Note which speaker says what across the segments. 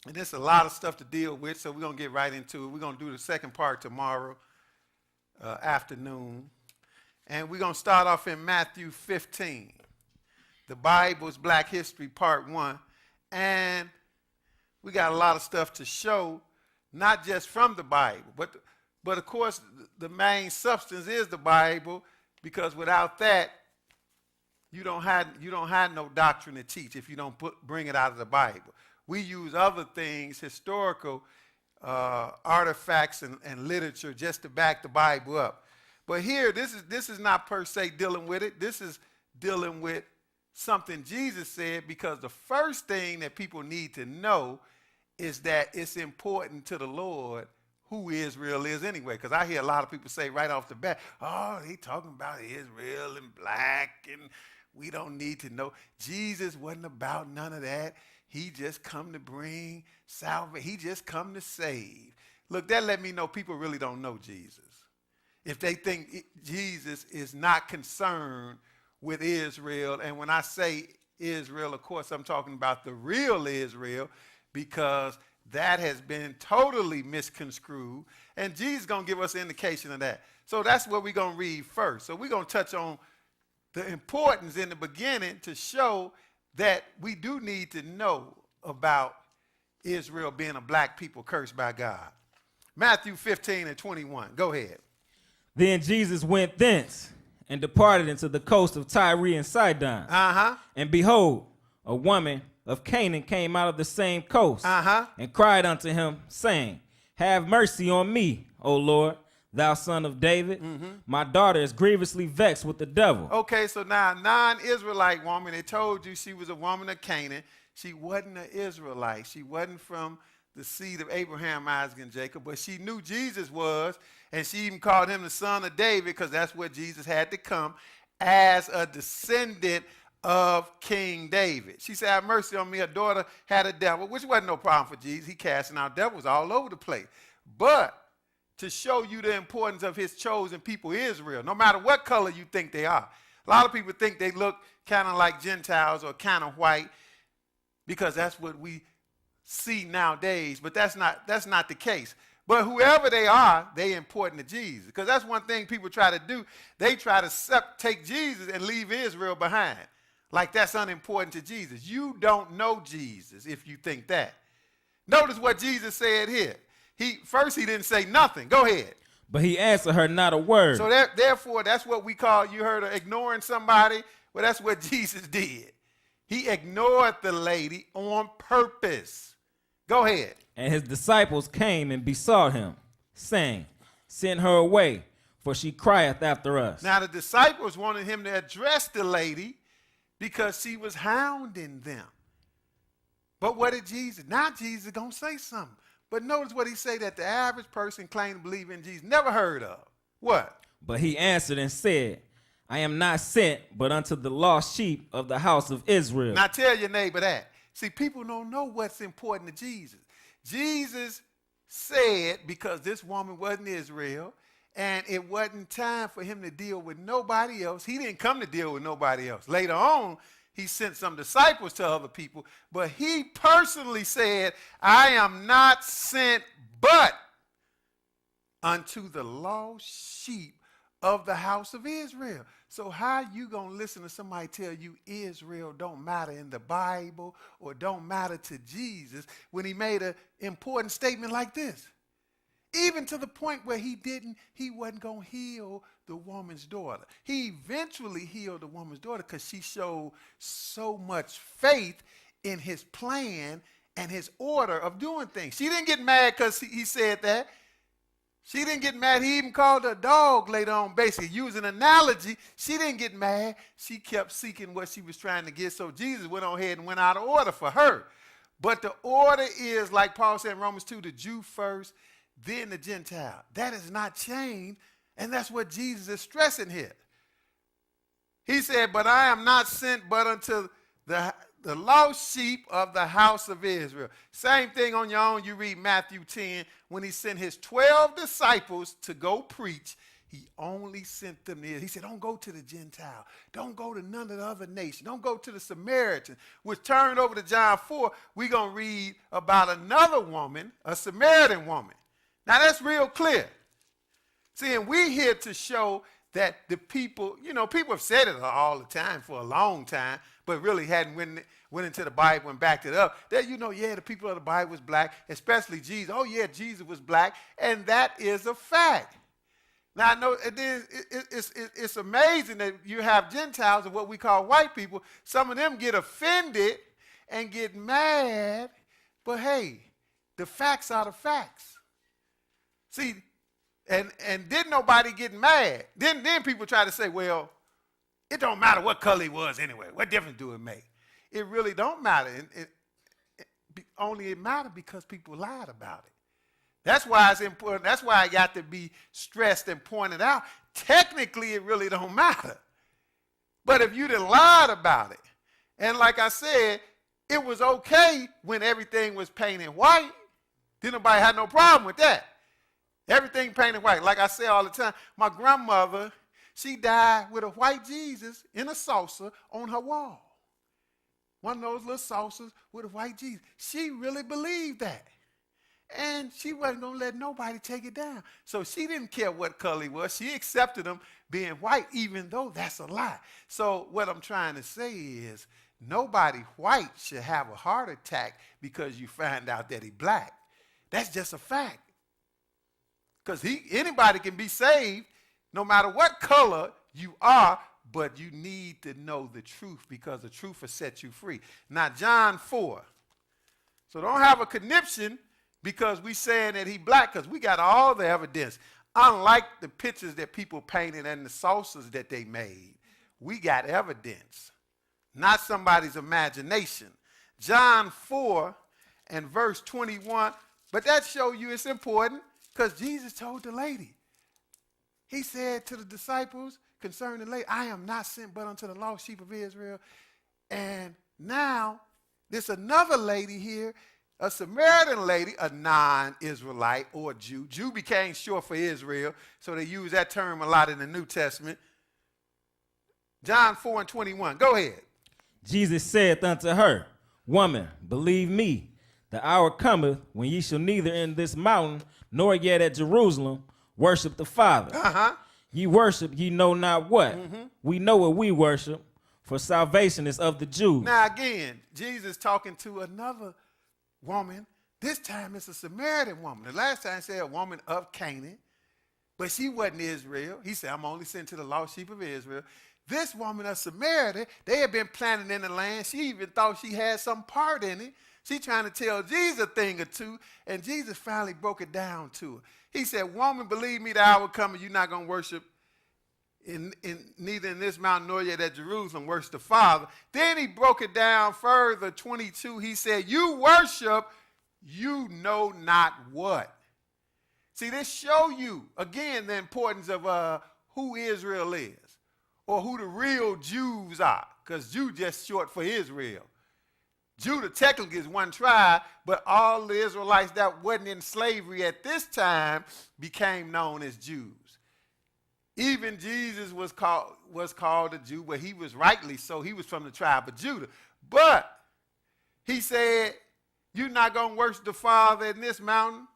Speaker 1: And there's a lot of stuff to deal with, so we're going to get right into it. We're going to do the second part tomorrow afternoon. And we're going to start off in Matthew 15. The Bible's Black History Part 1. And we got a lot of stuff to show, not just from the Bible, but of course, the main substance is the Bible, because without that, you don't have no doctrine to teach if you don't bring it out of the Bible. We use other things, historical artifacts and literature, just to back the Bible up. But here, this is not per se dealing with it. This is dealing with something Jesus said, because the first thing that people need to know is that it's important to the Lord who Israel is anyway. Because I hear a lot of people say right off the bat, oh, they talking about Israel and black, and we don't need to know. Jesus wasn't about none of that. He just come to bring salvation. He just come to save. Look, that let me know people really don't know Jesus. If they think Jesus is not concerned with Israel, and when I say Israel, of course, I'm talking about the real Israel, because that has been totally misconstrued, and Jesus is going to give us an indication of that. So that's what we're going to read first. So we're going to touch on the importance in the beginning to show that we do need to know about Israel being a black people cursed by God. Matthew 15 and 21. Go ahead.
Speaker 2: Then Jesus went thence and departed into the coast of Tyre and Sidon. And behold, a woman of Canaan came out of the same coast and cried unto him, saying, Have mercy on me, O Lord, thou son of David. My daughter is grievously vexed with the devil.
Speaker 1: Okay, so now non-Israelite woman, they told you she was a woman of Canaan. She wasn't an Israelite. She wasn't from the seed of Abraham, Isaac, and Jacob, but she knew Jesus was, and she even called him the son of David, because that's where Jesus had to come, as a descendant of King David. She said, Have mercy on me. Her daughter had a devil, which wasn't no problem for Jesus. He casting out devils all over the place. But to show you the importance of his chosen people, Israel, no matter what color you think they are. A lot of people think they look kind of like Gentiles or kind of white, because that's what we see nowadays, but that's not the case. But whoever they are, they important to Jesus, because that's one thing people try to do. They try to take Jesus and leave Israel behind, like that's unimportant to Jesus. You don't know Jesus if you think that. Notice what Jesus said here. First he didn't say nothing. Go ahead.
Speaker 2: But he answered her not a word.
Speaker 1: So therefore, that's what we call, you heard of ignoring somebody? Well, that's what Jesus did. He ignored the lady on purpose. Go ahead.
Speaker 2: And his disciples came and besought him, saying, Send her away, for she crieth after us.
Speaker 1: Now the disciples wanted him to address the lady because she was hounding them. But what did Jesus? Now Jesus is going to say something. But notice what he said that the average person claiming to believe in Jesus never heard of. What?
Speaker 2: But he answered and said, I am not sent but unto the lost sheep of the house of Israel.
Speaker 1: Now tell your neighbor that. See, people don't know what's important to Jesus. Jesus said, because this woman wasn't Israel, and it wasn't time for him to deal with nobody else. He didn't come to deal with nobody else. Later on, he sent some disciples to other people, but he personally said, I am not sent but unto the lost sheep of the house of Israel. So how you going to listen to somebody tell you Israel don't matter in the Bible or don't matter to Jesus when he made an important statement like this? Even to the point where he wasn't going to heal the woman's daughter. He eventually healed the woman's daughter because she showed so much faith in his plan and his order of doing things. She didn't get mad because he said that. She didn't get mad. He even called her a dog later on, basically using an analogy. She didn't get mad. She kept seeking what she was trying to get. So Jesus went on ahead and went out of order for her. But the order is, like Paul said in Romans 2, the Jew first, then the Gentile. That has not changed, and that's what Jesus is stressing here. He said, but I am not sent but unto the lost sheep of the house of Israel. Same thing on your own. You read Matthew 10, when he sent his 12 disciples to go preach. He only sent them there. He said, don't go to the Gentile. Don't go to none of the other nations. Don't go to the Samaritans. Which turned over to John 4, we're going to read about another woman, a Samaritan woman. Now that's real clear. See, and we're here to show that the people, people have said it all the time for a long time, but really hadn't went into the Bible and backed it up. That, the people of the Bible was black, especially Jesus. Oh, yeah, Jesus was black, and that is a fact. Now, I know it's amazing that you have Gentiles and what we call white people. Some of them get offended and get mad, but hey, the facts are the facts. See, and didn't nobody get mad. Then people try to say, well, it don't matter what color he was anyway. What difference do it make? It really don't matter. It mattered because people lied about it. That's why it's important. That's why it got to be stressed and pointed out. Technically, it really don't matter. But if you done lied about it, and like I said, it was okay when everything was painted white. Didn't nobody have no problem with that. Everything painted white. Like I say all the time, my grandmother, she died with a white Jesus in a saucer on her wall. One of those little saucers with a white Jesus. She really believed that. And she wasn't going to let nobody take it down. So she didn't care what color he was. She accepted him being white, even though that's a lie. So what I'm trying to say is nobody white should have a heart attack because you find out that he's black. That's just a fact. Because anybody can be saved no matter what color you are, but you need to know the truth because the truth will set you free. Now, John 4. So don't have a conniption because we saying that he black, because we got all the evidence. Unlike the pictures that people painted and the saucers that they made, we got evidence, not somebody's imagination. John 4 and verse 21, but that show you it's important because Jesus told the lady. He said to the disciples concerning the lady, I am not sent but unto the lost sheep of Israel. And now there's another lady here, a Samaritan lady, a non-Israelite or a Jew. Jew became short for Israel, so they use that term a lot in the New Testament. John 4 and 21. Go ahead.
Speaker 2: Jesus saith unto her, Woman, believe me, the hour cometh when ye shall neither in this mountain nor yet at Jerusalem worship the Father. Ye worship ye know not what. We know what we worship, for salvation is of the Jews.
Speaker 1: Now again, Jesus talking to another woman. This time it's a Samaritan woman. The last time he said a woman of Canaan, but she wasn't Israel. He said, I'm only sent to the lost sheep of Israel. This woman of Samaria, they had been planted in the land. She even thought she had some part in it. She trying to tell Jesus a thing or two, and Jesus finally broke it down to her. He said, woman, believe me, the hour coming, you're not going to worship neither in this mountain nor yet at Jerusalem, worship the Father. Then he broke it down further, 22. He said, you worship, you know not what. See, this show you, again, the importance of who Israel is or who the real Jews are, because Jew just short for Israel. Judah technically is one tribe, but all the Israelites that wasn't in slavery at this time became known as Jews. Even Jesus was called a Jew, but he was rightly so. He was from the tribe of Judah. But he said, you're not going to worship the Father in this mountain.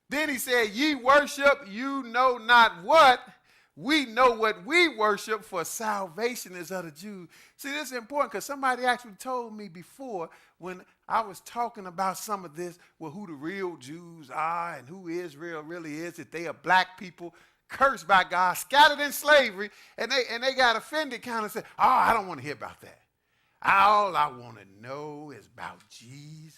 Speaker 1: Then he said, ye worship, you know not what. We know what we worship, for salvation is of the Jews. See, this is important because somebody actually told me before when I was talking about some of this, well, who the real Jews are and who Israel really is, that they are black people cursed by God, scattered in slavery, and they got offended, kind of said, oh, I don't want to hear about that. All I want to know is about Jesus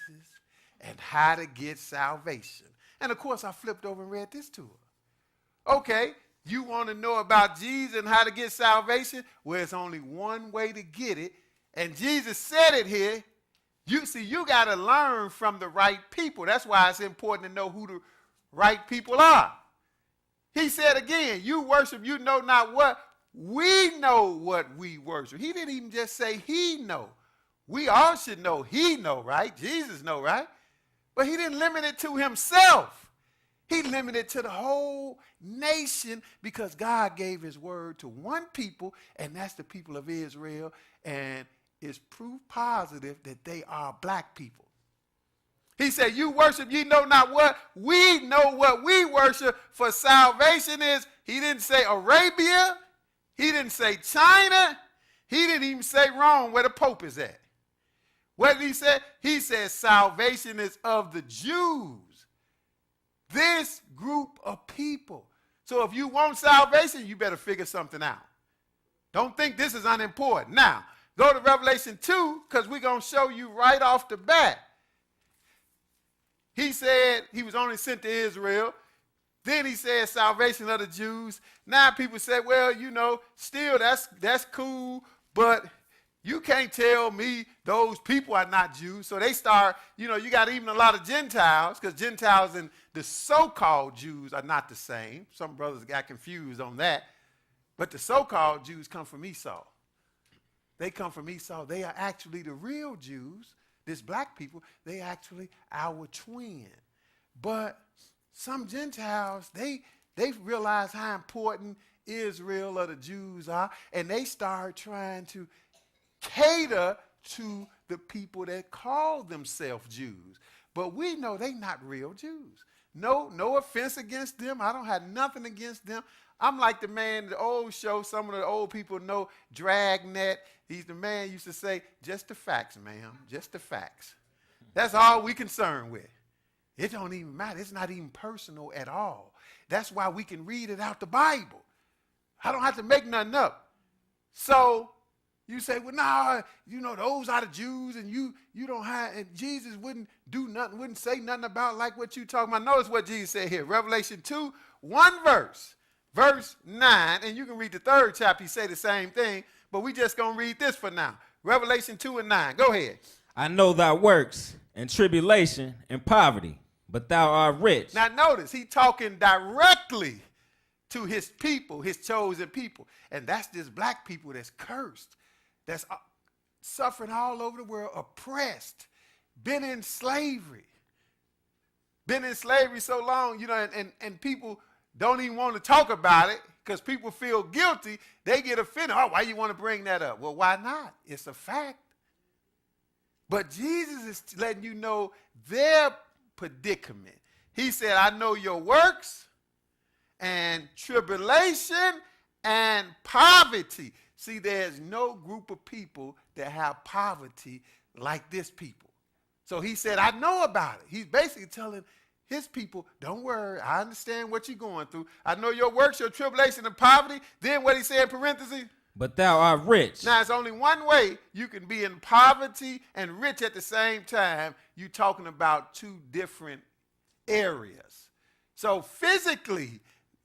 Speaker 1: and how to get salvation. And, of course, I flipped over and read this to her. Okay. You want to know about Jesus and how to get salvation? Well, it's only one way to get it. And Jesus said it here. You got to learn from the right people. That's why it's important to know who the right people are. He said again, you worship, you know not what. We know what we worship. He didn't even just say he know. We all should know he know, right? Jesus know, right? But he didn't limit it to himself. He limited to the whole nation because God gave his word to one people, and that's the people of Israel, and it's proof positive that they are black people. He said, you worship, ye know not what. We know what we worship, for salvation is, he didn't say Arabia. He didn't say China. He didn't even say Rome, where the Pope is at. What did he say? He said salvation is of the Jews. This group of people. So if you want salvation, you better figure something out. Don't think this is unimportant. Now, go to Revelation 2, because we're going to show you right off the bat. He said he was only sent to Israel. Then he said salvation of the Jews. Now people say, well, you know, still that's cool, but you can't tell me those people are not Jews. So they start, you know, you got even a lot of Gentiles, because Gentiles and the so-called Jews are not the same. Some brothers got confused on that. But the so-called Jews come from Esau. They come from Esau. They are actually the real Jews. This black people, they actually our twin. But some Gentiles, they realize how important Israel or the Jews are, and they start trying to cater to the people that call themselves Jews. But we know they not real Jews. No offense against them. I don't have nothing against them. I'm like the man in the old show, some of the old people know, Dragnet. He's the man used to say, just the facts, ma'am, just the facts. That's all we concerned with. It don't even matter. It's not even personal at all. That's why we can read it out the Bible. I don't have to make nothing up. So you say, well, nah, you know, those are the Jews, and you don't have, and Jesus wouldn't do nothing, wouldn't say nothing about like what you talking about. Notice what Jesus said here. Revelation 2, 1 verse. Verse 9, and you can read the 3rd chapter, he say the same thing, but we just going to read this for now. Revelation 2 and 9. Go ahead.
Speaker 2: I know thy works and tribulation and poverty, but thou art rich.
Speaker 1: Now notice, he talking directly to his people, his chosen people. And that's this black people that's cursed, that's suffering all over the world, oppressed, been in slavery. Been in slavery so long, you know, and people don't even want to talk about it because people feel guilty. They get offended. Oh, why you want to bring that up? Well, why not? It's a fact. But Jesus is letting you know their predicament. He said, I know your works and tribulation and poverty. See, there's no group of people that have poverty like this people. So he said, I know about it. He's basically telling his people, don't worry, I understand what you're going through. I know your works, your tribulation, and poverty. Then what he said in parentheses?
Speaker 2: But thou art rich.
Speaker 1: Now, it's only one way you can be in poverty and rich at the same time. You're talking about two different areas. So physically,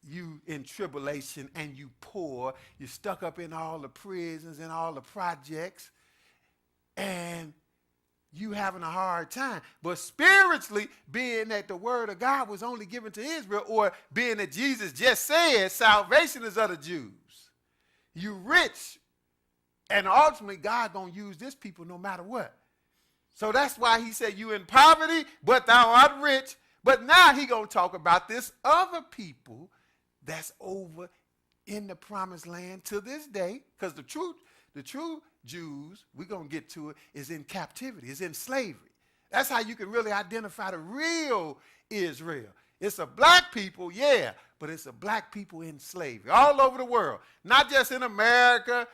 Speaker 1: you in tribulation and you poor. You're stuck up in all the prisons and all the projects. And you having a hard time. But spiritually, being that the word of God was only given to Israel, or being that Jesus just said salvation is of the Jews, you rich, and ultimately God gonna use this people no matter what. So that's why he said you in poverty, but thou art rich. But now he gonna talk about this other people that's over in the promised land to this day, because the true Jews, we're going to get to it, is in captivity, is in slavery. That's how you can really identify the real Israel. It's a black people, yeah, but it's a black people in slavery all over the world. Not just in America,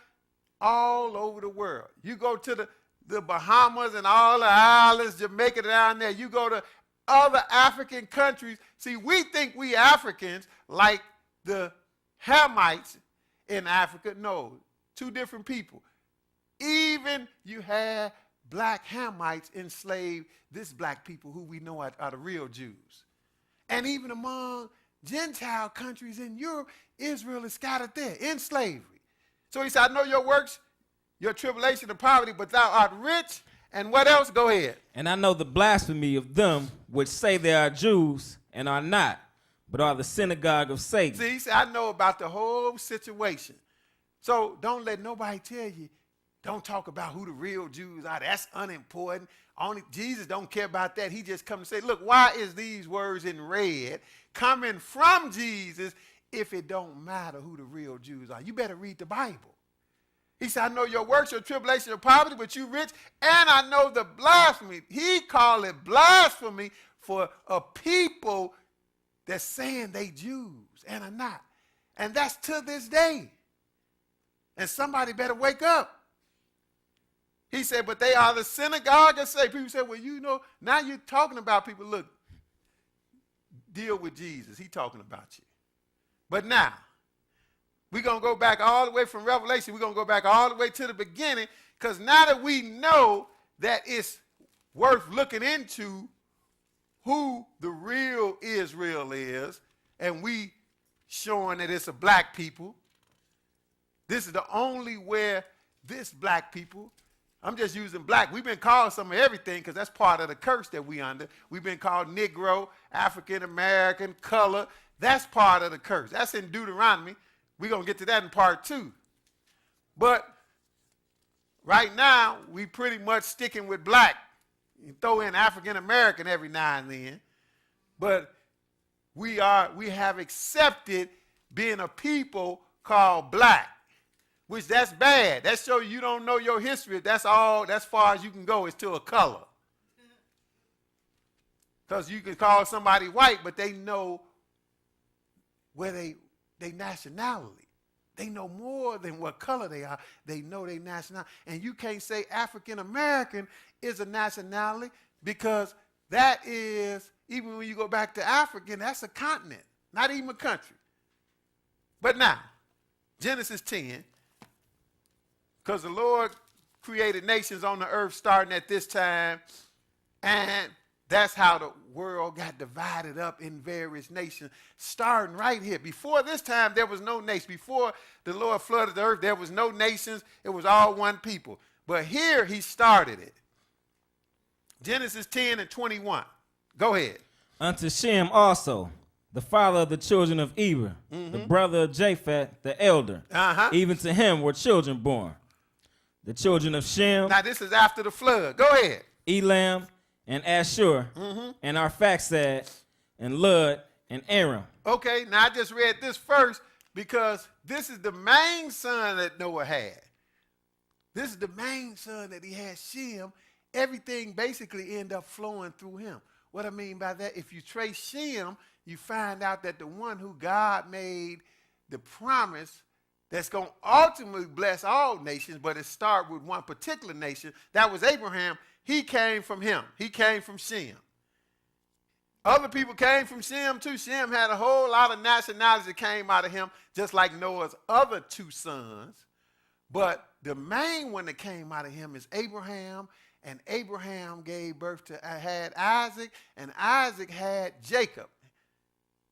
Speaker 1: all over the world. You go to the Bahamas and all the islands, Jamaica down there. You go to other African countries. See, we think we Africans like the Hamites in Africa. No, two different people. Even you had black Hamites enslaved this black people who we know are the real Jews. And even among Gentile countries in Europe, Israel is scattered there in slavery. So he said, I know your works, your tribulation and poverty, but thou art rich. And what else? Go ahead.
Speaker 2: And I know the blasphemy of them which say they are Jews and are not, but are the synagogue of Satan.
Speaker 1: See, he said, I know about the whole situation. So don't let nobody tell you, don't talk about who the real Jews are. That's unimportant. Only Jesus don't care about that. He just comes and say, look, why is these words in red coming from Jesus if it don't matter who the real Jews are? You better read the Bible. He said, I know your works, your tribulation, your poverty, but you rich, and I know the blasphemy. He called it blasphemy for a people that's saying they Jews and are not. And that's to this day. And somebody better wake up. He said, but they are the synagogue of Satan. People say, well, you know, now you're talking about people. Look, deal with Jesus. He's talking about you. But now, we're going to go back all the way from Revelation. We're going to go back all the way to the beginning, because now that we know that it's worth looking into who the real Israel is, and we showing that it's a black people, this is the only where this black people, I'm just using black. We've been called some of everything because that's part of the curse that we under. We've been called Negro, African American, color. That's part of the curse. That's in Deuteronomy. We're going to get to that in part 2. But right now, we pretty much sticking with black. You throw in African American every now and then. But we have accepted being a people called black, which that's bad. That shows you don't know your history. That's far as you can go is to a color. Because you can call somebody white, but they know where they nationality. They know more than what color they are. They know their nationality. And you can't say African American is a nationality, because that is, even when you go back to African, that's a continent, not even a country. But now, Genesis 10, because the Lord created nations on the earth starting at this time, and that's how the world got divided up in various nations, starting right here. Before this time, there was no nation. Before the Lord flooded the earth, there was no nations. It was all one people. But here he started it. Genesis 10 and 21. Go ahead.
Speaker 2: Unto Shem also, the father of the children of Eber, the brother of Japheth, the elder. Even to him were children born. The children of Shem.
Speaker 1: Now this is after the flood. Go ahead.
Speaker 2: Elam and Ashur and Arphaxad and Lud and Aram.
Speaker 1: Okay, now I just read this first because this is the main son that Noah had. This is the main son that he had, Shem. Everything basically ended up flowing through him. What I mean by that, if you trace Shem, you find out that the one who God made the promise that's going to ultimately bless all nations, but it started with one particular nation, that was Abraham. He came from him. He came from Shem. Other people came from Shem too. Shem had a whole lot of nationalities that came out of him, just like Noah's other 2 sons. But the main one that came out of him is Abraham, and Abraham gave birth to, had Isaac, and Isaac had Jacob.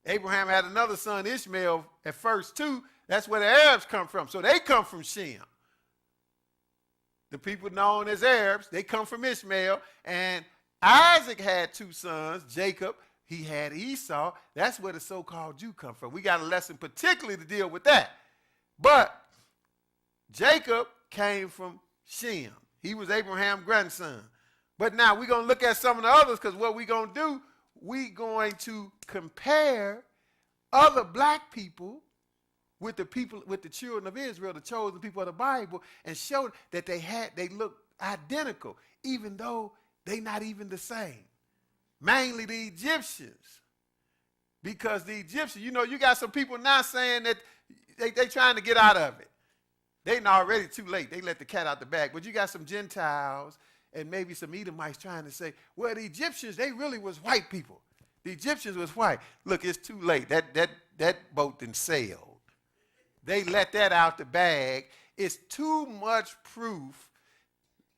Speaker 1: Abraham had another son, Ishmael, at first too. That's where the Arabs come from. So they come from Shem. The people known as Arabs, they come from Ishmael. And Isaac had 2 sons, Jacob. He had Esau. That's where the so-called Jew come from. We got a lesson particularly to deal with that. But Jacob came from Shem. He was Abraham's grandson. But now we're going to look at some of the others, because what we're going to do, we're going to compare other black people with the people, with the children of Israel, the chosen people of the Bible, and show that they look identical, even though they not even the same. Mainly the Egyptians. Because the Egyptians, you know, you got some people now saying that they trying to get out of it. They already too late. They let the cat out the bag. But you got some Gentiles and maybe some Edomites trying to say, well, the Egyptians, they really was white people. The Egyptians was white. Look, it's too late. That boat done sailed. They let that out the bag. It's too much proof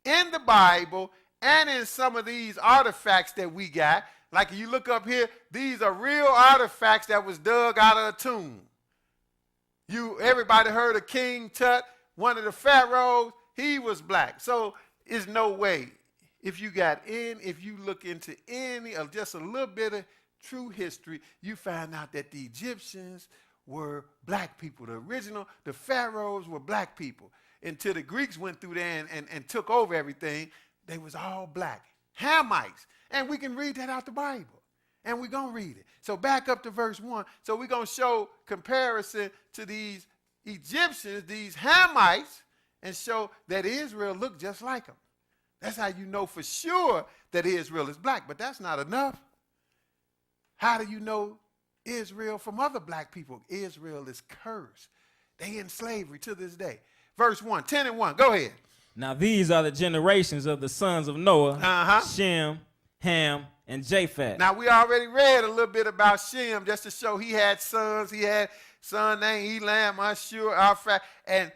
Speaker 1: in the Bible and in some of these artifacts that we got. Like you look up here, these are real artifacts that was dug out of a tomb. Everybody heard of King Tut, one of the pharaohs. He was black. So there's no way. If you look into any of just a little bit of true history, you find out that the Egyptians were black people. The pharaohs were black people. Until the Greeks went through there and took over everything, they was all black. Hamites. And we can read that out the Bible. And we're going to read it. So back up to verse 1. So we're going to show comparison to these Egyptians, these Hamites, and show that Israel looked just like them. That's how you know for sure that Israel is black. But that's not enough. How do you know Israel from other black people? Israel is cursed. They in slavery to this day. Verse 1, 10 and 1. Go ahead.
Speaker 2: Now these are the generations of the sons of Noah, Shem, Ham, and Japheth.
Speaker 1: Now we already read a little bit about Shem just to show he had sons. He had son named Elam, Ashur, Arphaxad. And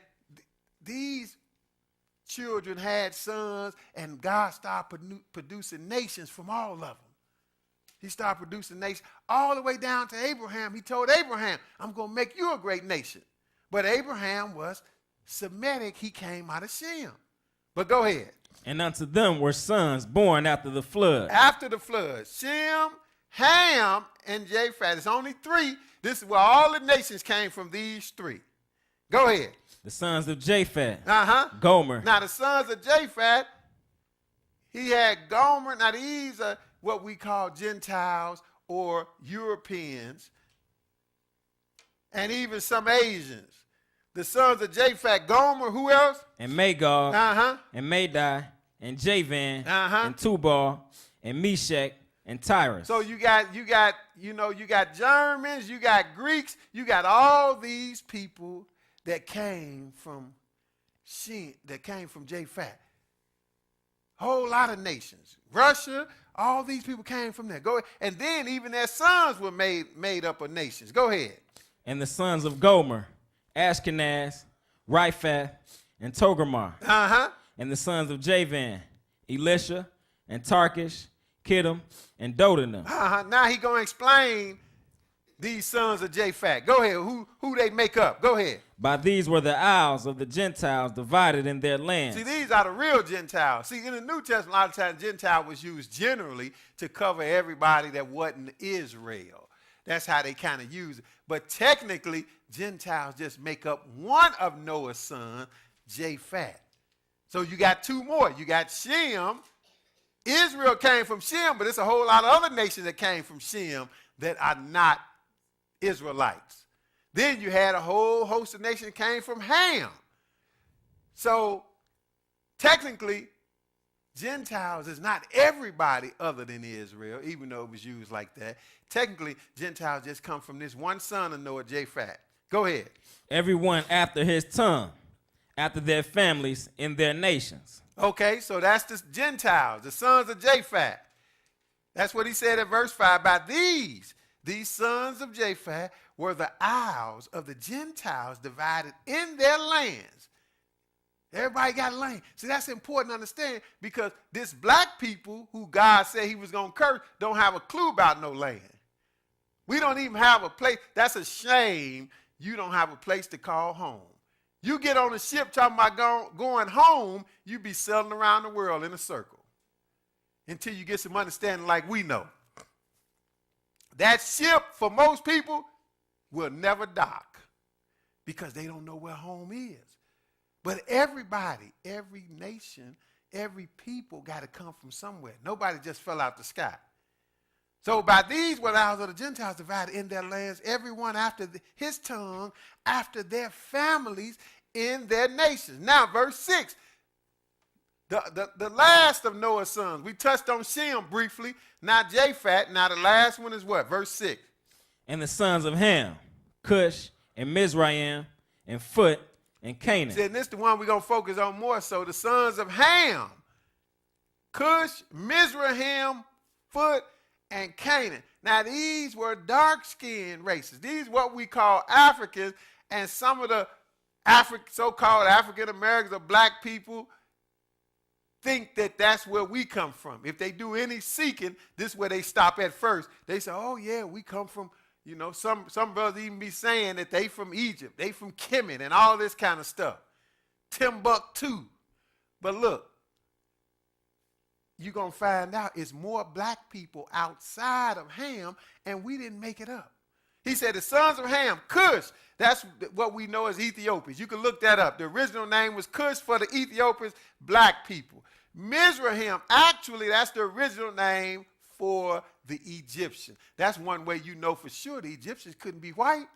Speaker 1: these children had sons, and God started producing nations from all of them. He started producing nations all the way down to Abraham. He told Abraham, I'm going to make you a great nation. But Abraham was Semitic. He came out of Shem. But go ahead.
Speaker 2: And unto them were sons born after the flood.
Speaker 1: After the flood. Shem, Ham, and Japheth. It's only three. This is where all the nations came from, these three. Go ahead.
Speaker 2: The sons of Japheth.
Speaker 1: Gomer. Now the sons of Japheth, he had Gomer. Now these are what we call Gentiles or Europeans, and even some Asians. The sons of Japheth, Gomer, who else?
Speaker 2: And Magog, and Madai, and Javan, and Tubal, and Meshach, and Tyrus.
Speaker 1: So you got Germans, you got Greeks, you got all these people that came from Japheth. Whole lot of nations. Russia, all these people came from there. Go ahead. And then even their sons were made up of nations. Go ahead.
Speaker 2: And the sons of Gomer, Ashkenaz, Riphath, and Togarmah. And the sons of Javan, Elisha, and Tarkish, Kittim, and Dodanim.
Speaker 1: Now he going to explain these sons of Japheth. Go ahead. Who they make up? Go ahead.
Speaker 2: By these were the isles of the Gentiles divided in their lands.
Speaker 1: See, these are the real Gentiles. See, in the New Testament, a lot of times Gentile was used generally to cover everybody that wasn't Israel. That's how they kind of use it. But technically, Gentiles just make up one of Noah's sons, Japheth. So you got two more. You got Shem. Israel came from Shem, but it's a whole lot of other nations that came from Shem that are not Israelites. Then you had a whole host of nations that came from Ham. So technically, Gentiles is not everybody other than Israel, even though it was used like that. Technically, Gentiles just come from this one son of Noah, Japheth. Go ahead.
Speaker 2: Everyone after his tongue, after their families in their nations.
Speaker 1: Okay, so that's the Gentiles, the sons of Japheth. That's what he said in verse 5. By these sons of Japheth were the isles of the Gentiles divided in their lands. Everybody got land. See, that's important to understand because this black people who God said he was going to curse don't have a clue about no land. We don't even have a place. That's a shame you don't have a place to call home. You get on a ship talking about going home, you be sailing around the world in a circle until you get some understanding like we know. That ship, for most people, will never dock because they don't know where home is. But everybody, every nation, every people got to come from somewhere. Nobody just fell out the sky. So by these were the isles of the Gentiles divided in their lands, everyone after his tongue, after their families in their nations. Now, verse 6, the last of Noah's sons. We touched on Shem briefly, not Japheth. Now the last one is what? Verse 6.
Speaker 2: And the sons of Ham, Cush, and Mizraim, and Phut, and Canaan.
Speaker 1: See, and this is the one we're going to focus on more so. The sons of Ham, Cush, Mizraim, Phut, and Canaan. Now, these were dark-skinned races. These what we call Africans, and some of the so-called African Americans or black people think that that's where we come from. If they do any seeking, this is where they stop at first. They say, oh, yeah, we come from, some brothers even be saying that they from Egypt, they from Kemet, and all this kind of stuff. Timbuktu. But look, you're going to find out it's more black people outside of Ham, and we didn't make it up. He said the sons of Ham, Cush, that's what we know as Ethiopians. You can look that up. The original name was Cush for the Ethiopians, black people. Mizraim, actually, that's the original name for the Egyptian. That's one way you know for sure the Egyptians couldn't be white.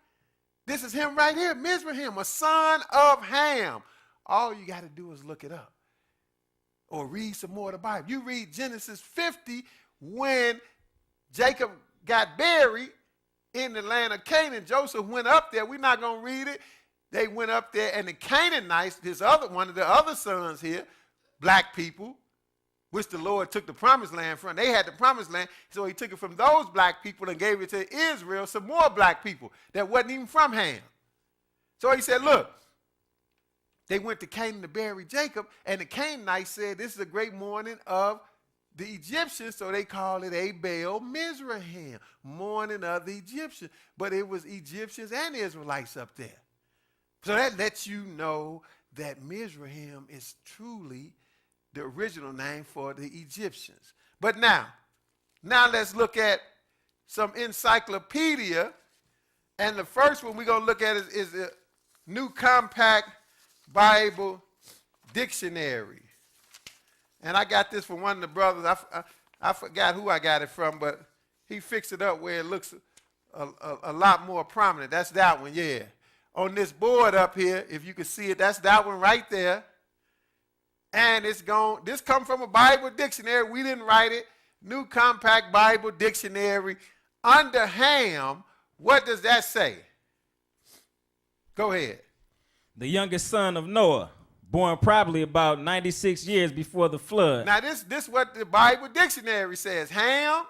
Speaker 1: This is him right here, Mizraim, a son of Ham. All you got to do is look it up or read some more of the Bible. You read Genesis 50 when Jacob got buried in the land of Canaan. Joseph went up there. We're not going to read it. They went up there, and the Canaanites, one of the other sons here, black people, which the Lord took the promised land from. They had the promised land, so he took it from those black people and gave it to Israel, some more black people that wasn't even from Ham. So he said, look, they went to Canaan to bury Jacob, and the Canaanites said, this is a great mourning of the Egyptians, so they called it Abel Mizraim, mourning of the Egyptians. But it was Egyptians and Israelites up there. So that lets you know that Mizraim is truly the original name for the Egyptians. But now let's look at some encyclopedia. And the first one we're going to look at is the New Compact Bible Dictionary. And I got this from one of the brothers. I forgot who I got it from, but he fixed it up where it looks a lot more prominent. That's that one, yeah. On this board up here, if you can see it, that's that one right there. And this come from a Bible dictionary. We didn't write it. New Compact Bible Dictionary. Under Ham, what does that say? Go ahead.
Speaker 2: The youngest son of Noah, born probably about 96 years before the flood.
Speaker 1: Now this what the Bible dictionary says. Ham.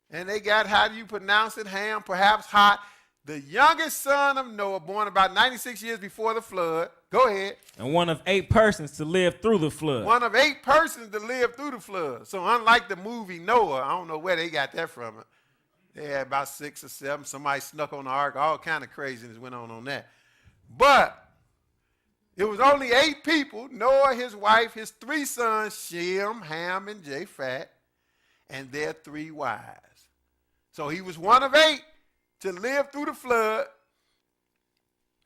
Speaker 1: And they got, how do you pronounce it? Ham, perhaps hot. The youngest son of Noah, born about 96 years before the flood. Go ahead.
Speaker 2: And one of 8 persons to live through the flood.
Speaker 1: One of 8 persons to live through the flood. So unlike the movie Noah, I don't know where they got that from. They had about 6 or 7. Somebody snuck on the ark. All kind of craziness went on that. But it was only 8 people, Noah, his wife, his 3 sons, Shem, Ham, and Japheth, and their 3 wives. So he was one of 8 to live through the flood.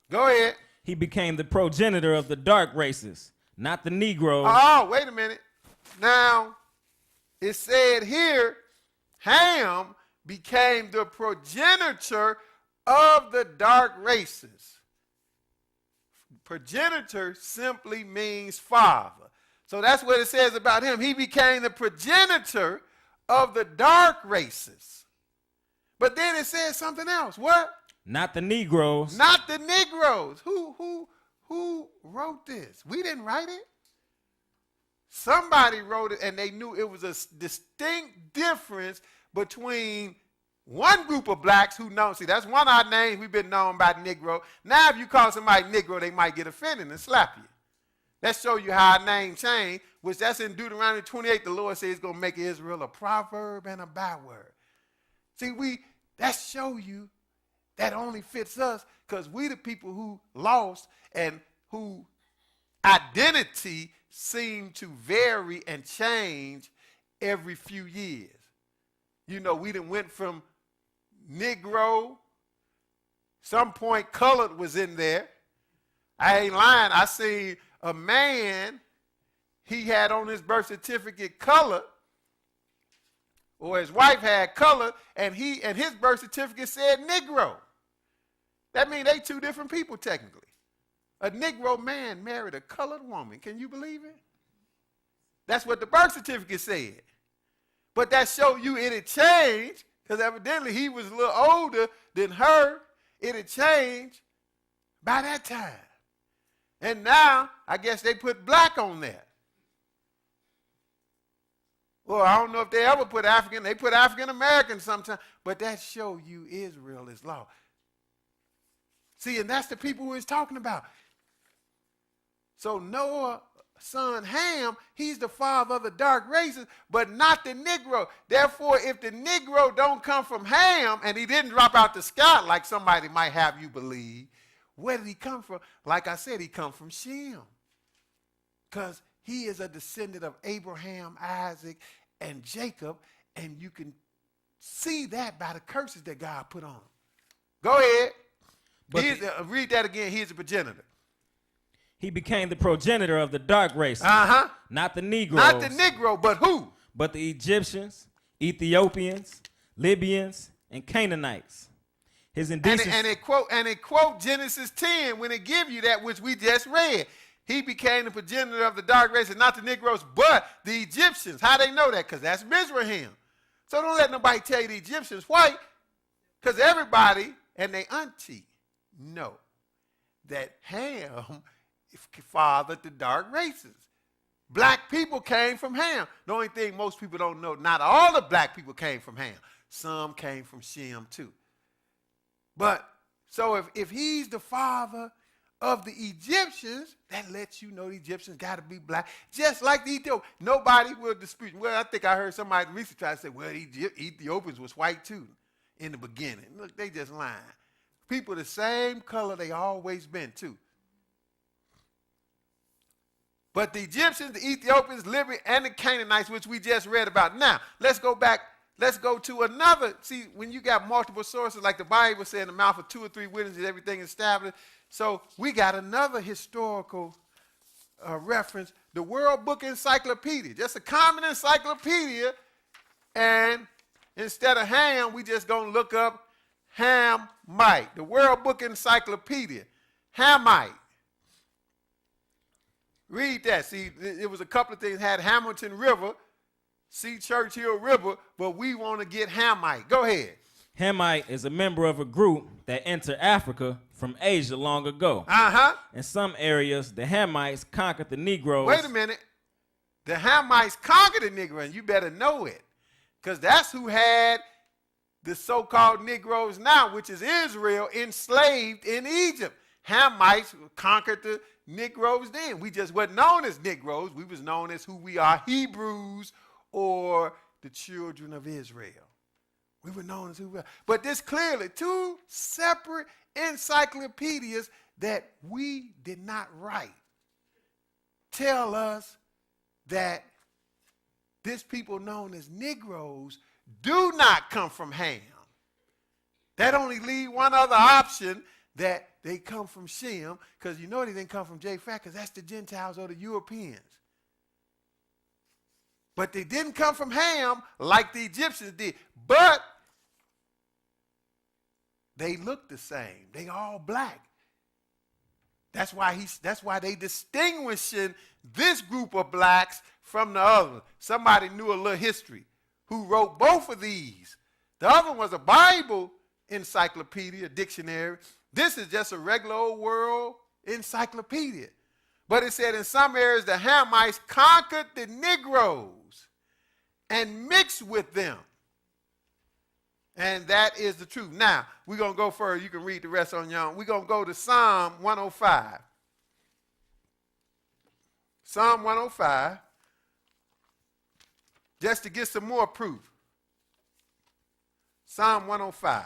Speaker 1: Go ahead.
Speaker 2: He became the progenitor of the dark races, not the Negroes.
Speaker 1: Oh, wait a minute. Now, it said here, Ham became the progenitor of the dark races. Progenitor simply means father. So that's what it says about him. He became the progenitor of the dark races. But then it says something else. What?
Speaker 2: Not the Negroes.
Speaker 1: Not the Negroes. Who wrote this? We didn't write it. Somebody wrote it, and they knew it was a distinct difference between one group of blacks who know. See, that's one of our names we've been known by Negro. Now, if you call somebody Negro, they might get offended and slap you. That show you how our name changed, which that's in Deuteronomy 28. The Lord says he's going to make Israel a proverb and a byword. See, that show you that only fits us because we the people who lost and who identity seem to vary and change every few years. You know, we done went from Negro, some point colored was in there. I ain't lying. I seen a man, he had on his birth certificate colored, or his wife had colored, and his birth certificate said Negro. That means they 2 different people technically. A Negro man married a colored woman. Can you believe it? That's what the birth certificate said. But that showed you it had changed, because evidently he was a little older than her. It had changed by that time. And now, I guess they put black on there. Well, I don't know if they ever put African. They put African American sometimes. But that show you Israel is lost. See, and that's the people who he's talking about. So Noah, son Ham, he's the father of the dark races, but not the Negro. Therefore, if the Negro don't come from Ham, and he didn't drop out the sky like somebody might have you believe, where did he come from? Like I said, he come from Shem. Because he is a descendant of Abraham, Isaac, and Jacob, and you can see that by the curses that God put on him. Go ahead. Read that again. He's a progenitor.
Speaker 2: He became the progenitor of the dark races. Not the Negroes.
Speaker 1: Not the Negro, but who?
Speaker 2: But the Egyptians, Ethiopians, Libyans, and Canaanites. His indecency.
Speaker 1: And it quote Genesis 10 when it give you that which we just read. He became the progenitor of the dark races, not the Negroes, but the Egyptians. How they know that? Because that's Mizraim. So don't let nobody tell you the Egyptians white, because everybody and their auntie know that Ham fathered the dark races. Black people came from Ham. The only thing most people don't know, not all the black people came from Ham. Some came from Shem too. But so if he's the father of the Egyptians, that lets you know the Egyptians got to be black, just like the Ethiopians. Nobody will dispute. Well, I think I heard somebody recently try to say, well, Ethiopians was white too in the beginning. Look, they just lying. People the same color they always been too. But the Egyptians, the Ethiopians, Libyans, and the Canaanites, which we just read about. Now, let's go back. Let's go to another. See, when you got multiple sources, like the Bible said, in the mouth of 2 or 3 witnesses, everything is established. So we got another historical reference, the World Book Encyclopedia, just a common encyclopedia. And instead of Ham, we just going to look up Hamite, the World Book Encyclopedia, Hamite. Read that. See, it was a couple of things. Had Hamilton River, see Churchill River, but we want to get Hamite. Go ahead.
Speaker 2: Hamite is a member of a group that entered Africa from Asia long ago. In some areas, the Hamites conquered the Negroes.
Speaker 1: Wait a minute. The Hamites conquered the Negroes, and you better know it, because that's who had the so-called Negroes now, which is Israel, enslaved in Egypt. Hamites conquered the Negroes then. We just weren't known as Negroes. We was known as who we are, Hebrews or the children of Israel. We were known as who we are. But this clearly 2 separate encyclopedias that we did not write tell us that this people known as Negroes do not come from Ham. That only leave one other option, that they come from Shem, because you know they didn't come from Japheth, because that's the Gentiles or the Europeans. But they didn't come from Ham like the Egyptians did. But they look the same. They all black. That's why they distinguishing this group of blacks from the other. Somebody knew a little history who wrote both of these. The other was a Bible encyclopedia, dictionary. This is just a regular old world encyclopedia. But it said in some areas the Hamites conquered the Negroes and mixed with them. And that is the truth. Now, we're going to go further. You can read the rest on your own. We're going to go to Psalm 105. Psalm 105. Just to get some more proof. Psalm 105.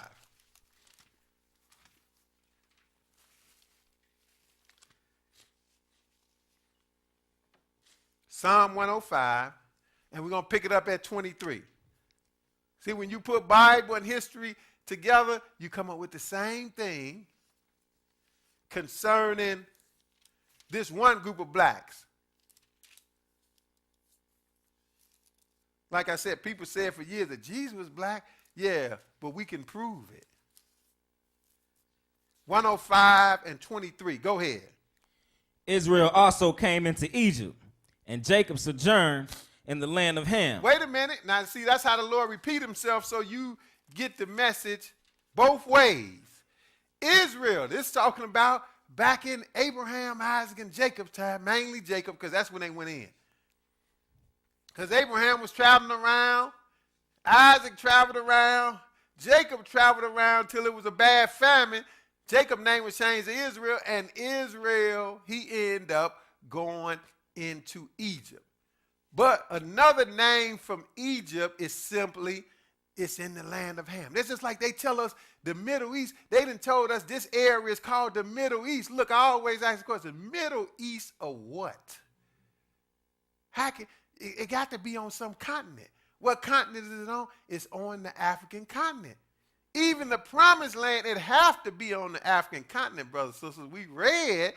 Speaker 1: Psalm 105, and we're going to pick it up at 23. See, when you put Bible and history together, you come up with the same thing concerning this one group of blacks. Like I said, people said for years that Jesus was black. Yeah, but we can prove it. 105 and 23. Go ahead.
Speaker 2: Israel also came into Egypt, and Jacob sojourned in the land of Ham.
Speaker 1: Wait a minute. Now, see, that's how the Lord repeat himself, so you get the message both ways. Israel, this is talking about back in Abraham, Isaac, and Jacob's time, mainly Jacob, because that's when they went in. Because Abraham was traveling around, Isaac traveled around, Jacob traveled around till it was a bad famine. Jacob's name was changed to Israel, and Israel, he ended up going into Egypt. But another name from Egypt is simply, it's in the land of Ham. It's just like they tell us the Middle East. They done told us this area is called the Middle East. Look, I always ask the question, Middle East of what? How can, it got to be on some continent. What continent is it on? It's on the African continent. Even the promised land, it have to be on the African continent, brothers and sisters. We read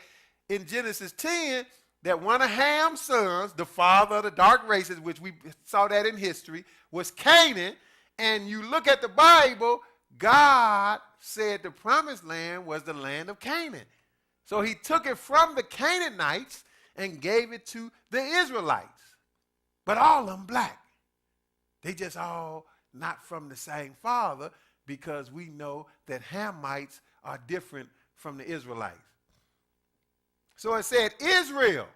Speaker 1: in Genesis 10 that one of Ham's sons, the father of the dark races, which we saw that in history, was Canaan. And you look at the Bible, God said the promised land was the land of Canaan. So he took it from the Canaanites and gave it to the Israelites. But all of them black. They just all not from the same father, because we know that Hamites are different from the Israelites. So it said Israel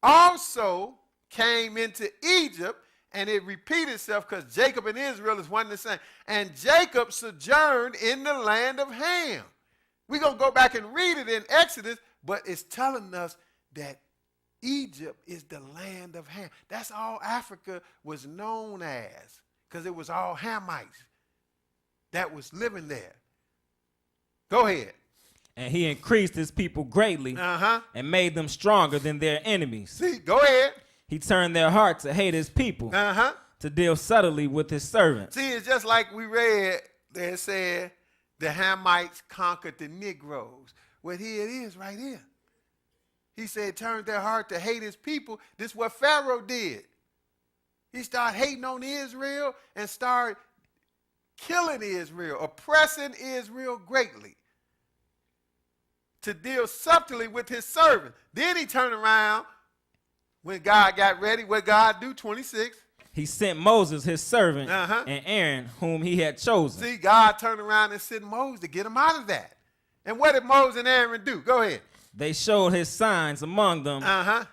Speaker 1: also came into Egypt, and it repeated itself because Jacob and Israel is one and the same. And Jacob sojourned in the land of Ham. We're going to go back and read it in Exodus, but it's telling us that Egypt is the land of Ham. That's all Africa was known as, because it was all Hamites that was living there. Go ahead.
Speaker 2: And he increased his people greatly and made them stronger than their enemies.
Speaker 1: See, go ahead.
Speaker 2: He turned their heart to hate his people, to deal subtly with his servants.
Speaker 1: See, it's just like we read that said the Hamites conquered the Negroes. Well, here it is right here. He said, turned their heart to hate his people. This is what Pharaoh did. He started hating on Israel and started killing Israel, oppressing Israel greatly, to deal subtly with his servant. Then he turned around when God got ready. What God do? 26.
Speaker 2: He sent Moses, his servant, and Aaron, whom he had chosen.
Speaker 1: See, God turned around and sent Moses to get him out of that. And what did Moses and Aaron do? Go ahead.
Speaker 2: They showed his signs among them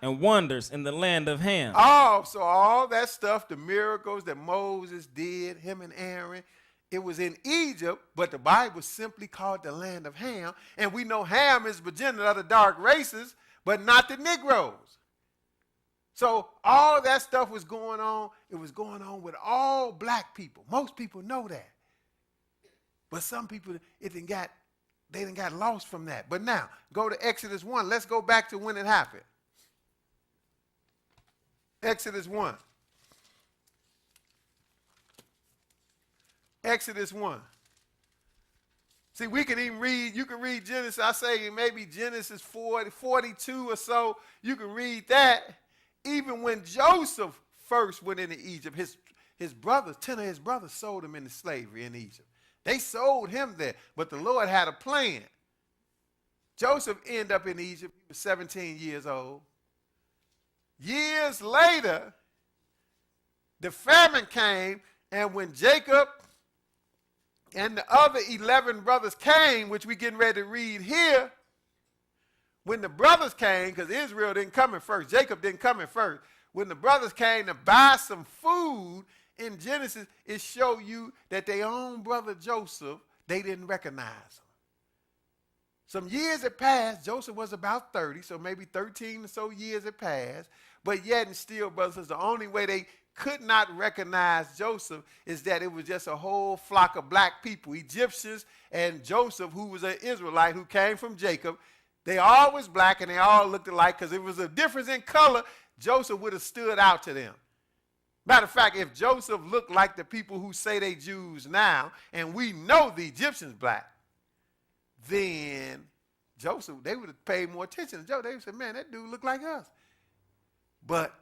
Speaker 2: and wonders in the land of Ham.
Speaker 1: Oh, so all that stuff, the miracles that Moses did, him and Aaron, it was in Egypt, but the Bible simply called the land of Ham. And we know Ham is the beginning of the dark races, but not the Negroes. So all that stuff was going on. It was going on with all black people. Most people know that. But some people, they didn't got lost from that. But now, go to Exodus 1. Let's go back to when it happened. Exodus 1. Exodus 1. See, we can even read, you can read Genesis, I say maybe Genesis 42 or so. You can read that. Even when Joseph first went into Egypt, his brothers, 10 of his brothers sold him into slavery in Egypt. They sold him there, but the Lord had a plan. Joseph ended up in Egypt. He was 17 years old. Years later, the famine came, and when Jacob and the other 11 brothers came, which we're getting ready to read here, when the brothers came, because Israel didn't come in first, Jacob didn't come in first, when the brothers came to buy some food, in Genesis, it shows you that their own brother Joseph, they didn't recognize him. Some years had passed. Joseph was about 30, so maybe 13 or so years had passed. But yet and still, brothers, the only way they could not recognize Joseph is that it was just a whole flock of black people, Egyptians and Joseph, who was an Israelite who came from Jacob. They all was black and they all looked alike, because if it was a difference in color, Joseph would have stood out to them. Matter of fact, if Joseph looked like the people who say they Jews now, and we know the Egyptians black, then Joseph, they would have paid more attention to Joseph. They would say, man, that dude looked like us. But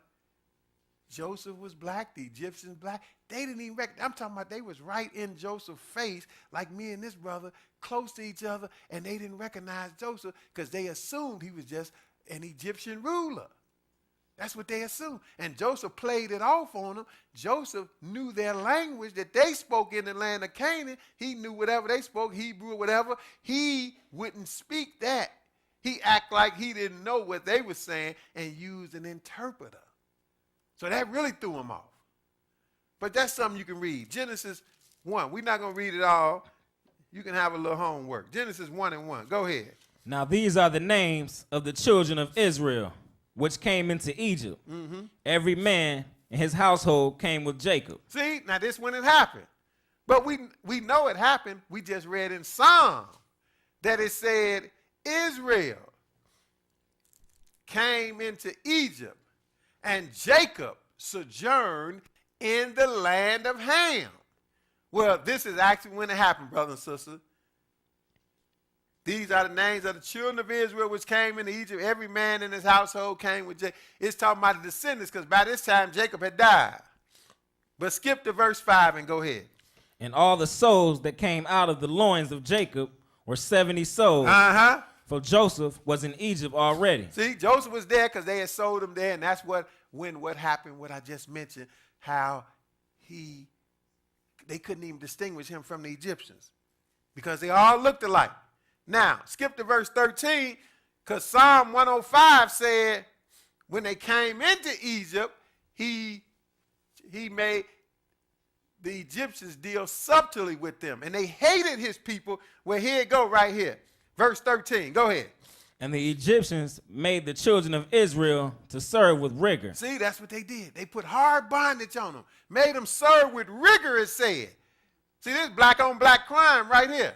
Speaker 1: Joseph was black, the Egyptians black. They didn't even recognize. I'm talking about they was right in Joseph's face, like me and this brother, close to each other, and they didn't recognize Joseph because they assumed he was just an Egyptian ruler. That's what they assumed. And Joseph played it off on them. Joseph knew their language that they spoke in the land of Canaan. He knew whatever they spoke, Hebrew or whatever. He wouldn't speak that. He acted like he didn't know what they were saying and used an interpreter. So that really threw him off. But that's something you can read. Genesis 1. We're not going to read it all. You can have a little homework. Genesis 1:1. Go ahead.
Speaker 2: Now these are the names of the children of Israel, which came into Egypt. Every man in his household came with Jacob.
Speaker 1: See, now this when it happened. But we know it happened. We just read in Psalm that it said Israel came into Egypt and Jacob sojourned in the land of Ham. Well, this is actually when it happened, brothers and sisters. These are the names of the children of Israel which came into Egypt. Every man in his household came with Jacob. It's talking about the descendants because by this time Jacob had died. But skip to verse 5 and go ahead.
Speaker 2: And all the souls that came out of the loins of Jacob were 70 souls. For Joseph was in Egypt already.
Speaker 1: See, Joseph was there because they had sold him there, and that's what happened, what I just mentioned, how they couldn't even distinguish him from the Egyptians because they all looked alike. Now, skip to verse 13, because Psalm 105 said when they came into Egypt, he made the Egyptians deal subtly with them, and they hated his people. Well, here it go right here. Verse 13, go ahead.
Speaker 2: And the Egyptians made the children of Israel to serve with rigor.
Speaker 1: See, that's what they did. They put hard bondage on them, made them serve with rigor, it said. See, this black on black crime right here.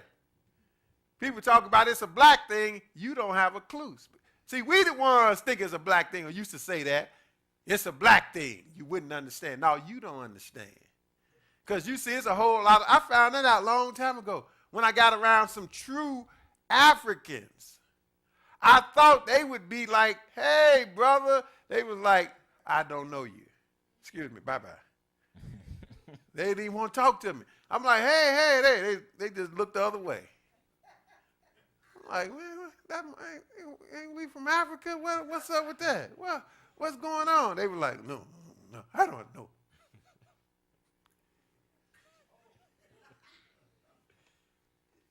Speaker 1: People talk about it's a black thing. You don't have a clue. See, we the ones think it's a black thing or used to say that. It's a black thing. You wouldn't understand. No, you don't understand. Because you see, it's a whole lot. I found that out a long time ago when I got around some true Africans. I thought they would be like, hey, brother. They was like, I don't know you. Excuse me, bye-bye. They didn't even want to talk to me. I'm like, hey, they just looked the other way. Like, man, ain't we from Africa? What's up with that? Well, what's going on? They were like, no, I don't know.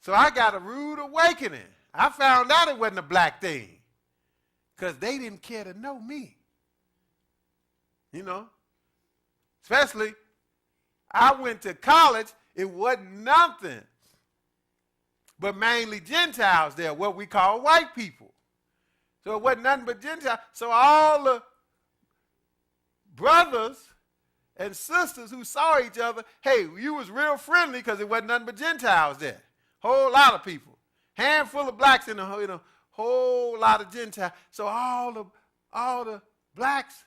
Speaker 1: So I got a rude awakening. I found out it wasn't a black thing because they didn't care to know me. You know, especially I went to college. It wasn't nothing but mainly Gentiles there, what we call white people. So it wasn't nothing but Gentiles. So all the brothers and sisters who saw each other, hey, you was real friendly because it wasn't nothing but Gentiles there. Whole lot of people. Handful of blacks in a whole lot of Gentiles. So all the blacks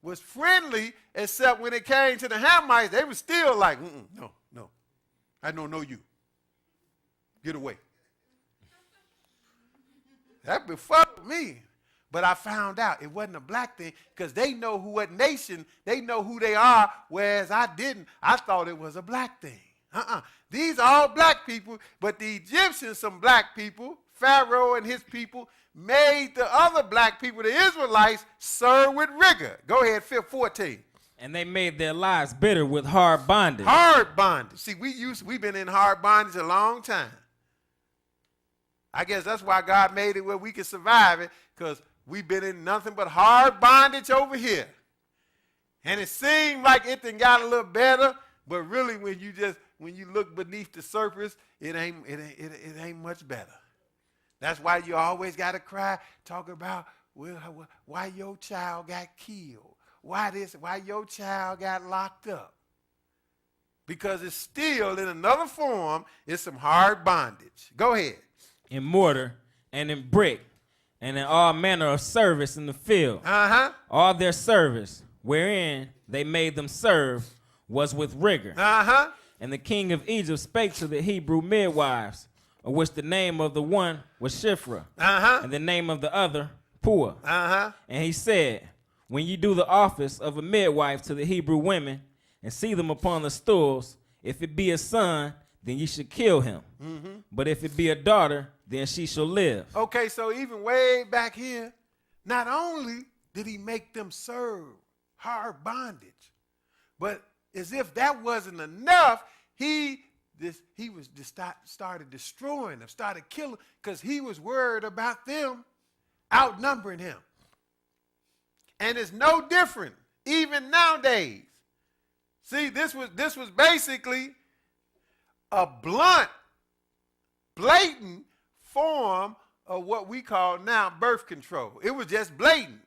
Speaker 1: was friendly, except when it came to the Hamites, they were still like, no, I don't know you. Get away. That befuddled me. But I found out it wasn't a black thing because they know what nation, they know who they are, whereas I didn't. I thought it was a black thing. These are all black people, but the Egyptians, some black people, Pharaoh and his people, made the other black people, the Israelites, serve with rigor. Go ahead, 14.
Speaker 2: And they made their lives bitter with hard bondage.
Speaker 1: Hard bondage. See, we've been in hard bondage a long time. I guess that's why God made it where we can survive it, because we've been in nothing but hard bondage over here. And it seemed like it done got a little better, but really when you look beneath the surface, it ain't much better. That's why you always got to cry, talk about why your child got killed, why your child got locked up. Because it's still in another form, it's some hard bondage. Go ahead.
Speaker 2: In mortar and in brick and in all manner of service in the field. All their service, wherein they made them serve, was with rigor. And the king of Egypt spake to the Hebrew midwives, of which the name of the one was Shiphrah, and the name of the other Puah. And he said, when you do the office of a midwife to the Hebrew women, and see them upon the stools, if it be a son, then you should kill him. But if it be a daughter, then she shall live. Okay, so even way back here, not only did he make them serve hard bondage, but as if that wasn't enough, he started destroying them, started killing, because he was worried about them outnumbering him. And it's no different even nowadays. See, this was basically a blatant form of what we call now birth control. It was just blatant.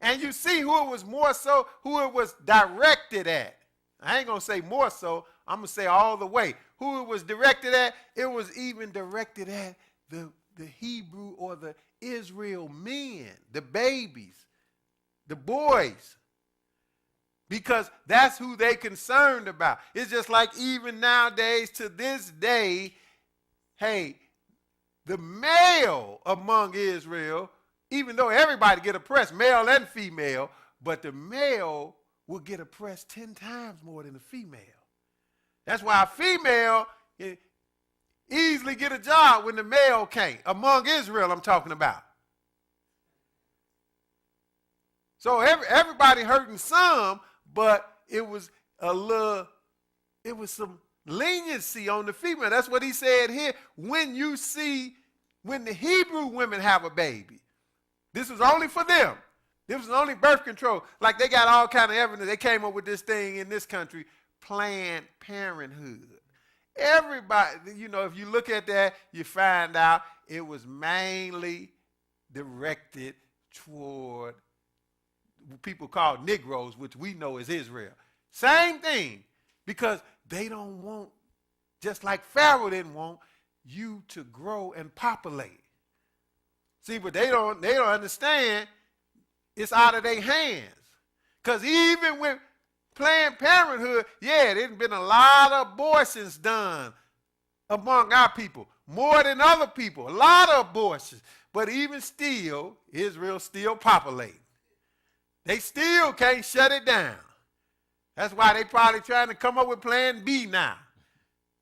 Speaker 2: And you see who it was more so, who it was directed at. I ain't going to say more so, I'm going to say all the way. Who it was directed at, it was even directed at the Hebrew or the Israel men, the babies, the boys. Because that's who they concerned about. It's just like even nowadays, to this day, hey,
Speaker 1: the male among Israel, even though everybody get oppressed, male and female, but the male will get oppressed 10 times more than the female. That's why a female easily get a job when the male can't. Among Israel, I'm talking about. So everybody hurting some, but it was some leniency on the female. That's what he said here. When the Hebrew women have a baby, this was only for them. This was only birth control. Like they got all kind of evidence. They came up with this thing in this country, Planned Parenthood. Everybody, if you look at that, you find out it was mainly directed toward people called Negroes, which we know as Israel. Same thing, because they don't want, just like Pharaoh didn't want, you to grow and populate. See, but they don't understand it's out of their hands. Because even with Planned Parenthood, there's been a lot of abortions done among our people, more than other people, a lot of abortions. But even still, Israel still populating. They still can't shut it down. That's why they probably trying to come up with Plan B now,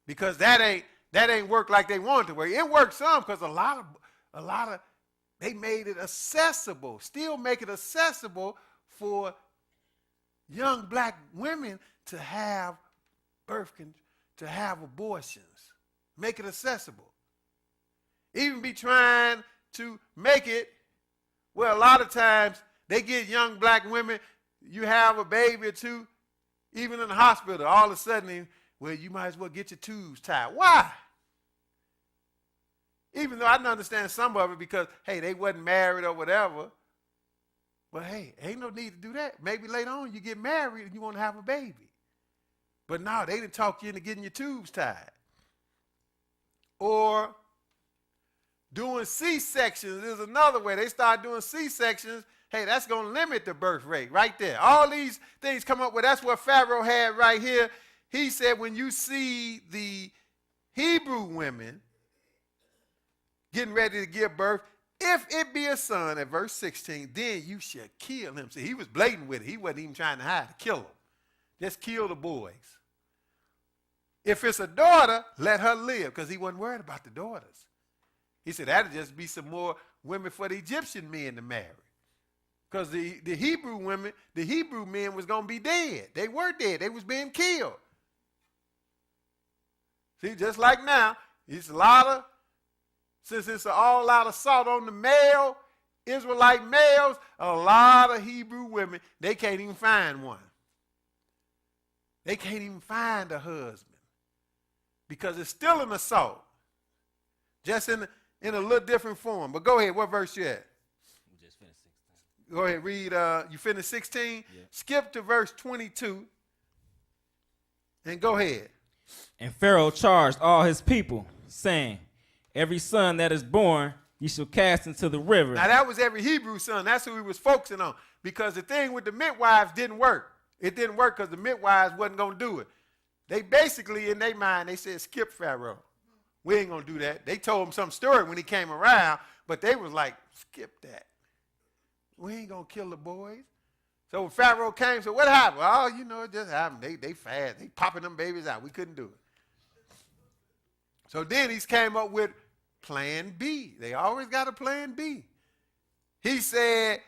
Speaker 1: because that ain't work like they wanted to work. It worked some, because a lot of they made it accessible, still make it accessible for young black women to have to have abortions. Make it accessible. Even be trying to make it, well, a lot of times they get young black women, you have a baby or two, even in the hospital, all of a sudden, well, you might as well get your tubes tied. Why? Even though I can understand some of it because, hey, they wasn't married or whatever. But, hey, ain't no need to do that. Maybe later on you get married and you want to have a baby. But no, they didn't talk you into getting your tubes tied. Or doing C-sections is another way. They start doing C-sections. Hey, that's going to limit the birth rate right there. All these things come up with. That's what Pharaoh had right here. He said when you see the Hebrew women getting ready to give birth, if it be a son, at verse 16, then you shall kill him. See, he was blatant with it. He wasn't even trying to hide, kill him. Just kill the boys. If it's a daughter, let her live, because he wasn't worried about the daughters. He said that'd just be some more women for the Egyptian men to marry. Because the Hebrew women, the Hebrew men was going to be dead. They were dead. They was being killed. See, just like now, since it's all out assault on the male, Israelite males, a lot of Hebrew women, they can't even find one. They can't even find a husband because it's still an assault, just in a little different form. But go ahead, what verse you at?
Speaker 2: We just finished 16.
Speaker 1: Go ahead, read. You finished 16? Yeah. Skip to verse 22 and go ahead.
Speaker 2: And Pharaoh charged all his people, saying, every son that is born, you shall cast into the river.
Speaker 1: Now, that was every Hebrew son. That's who he was focusing on. Because the thing with the midwives didn't work. It didn't work because the midwives wasn't going to do it. They basically, in their mind, they said, skip Pharaoh. We ain't going to do that. They told him some story when he came around, but they was like, skip that. We ain't going to kill the boys. So when Pharaoh came, so what happened? Oh, it just happened. They fast. They popping them babies out. We couldn't do it. So then he came up with Plan B. They always got a Plan B. He said,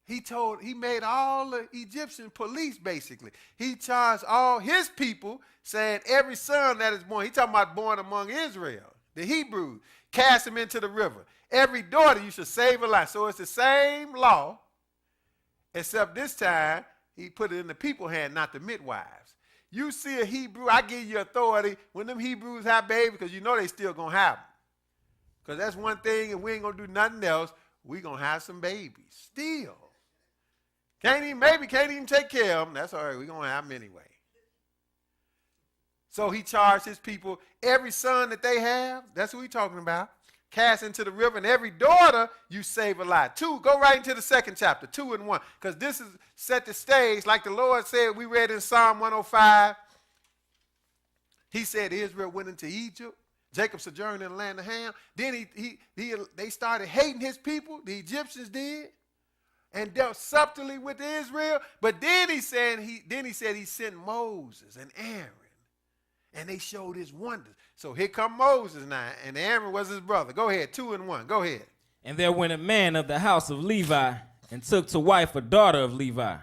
Speaker 1: he made all the Egyptian police basically. He charged all his people saying every son that is born, he talking about born among Israel, the Hebrews, cast him into the river. Every daughter you should save a life. So it's the same law, except this time he put it in the people's hand, not the midwives. You see a Hebrew, I give you authority when them Hebrews have babies, because you know they still going to have them. Because that's one thing, and we ain't going to do nothing else. We going to have some babies still. Can't even take care of them. That's all right. We're going to have them anyway. So he charged his people, every son that they have, that's what we're talking about, cast into the river, and every daughter you save alive. 2, go right into the 2nd chapter, 2 and 1, because this is set the stage. Like the Lord said, we read in Psalm 105, he said Israel went into Egypt, Jacob sojourned in the land of Ham. Then they started hating his people. The Egyptians did, and dealt subtly with Israel. But then he said he sent Moses and Aaron, and they showed his wonders. So here come Moses now, and Aaron was his brother. Go ahead, 2 and 1. Go ahead.
Speaker 2: And there went a man of the house of Levi, and took to wife a daughter of Levi.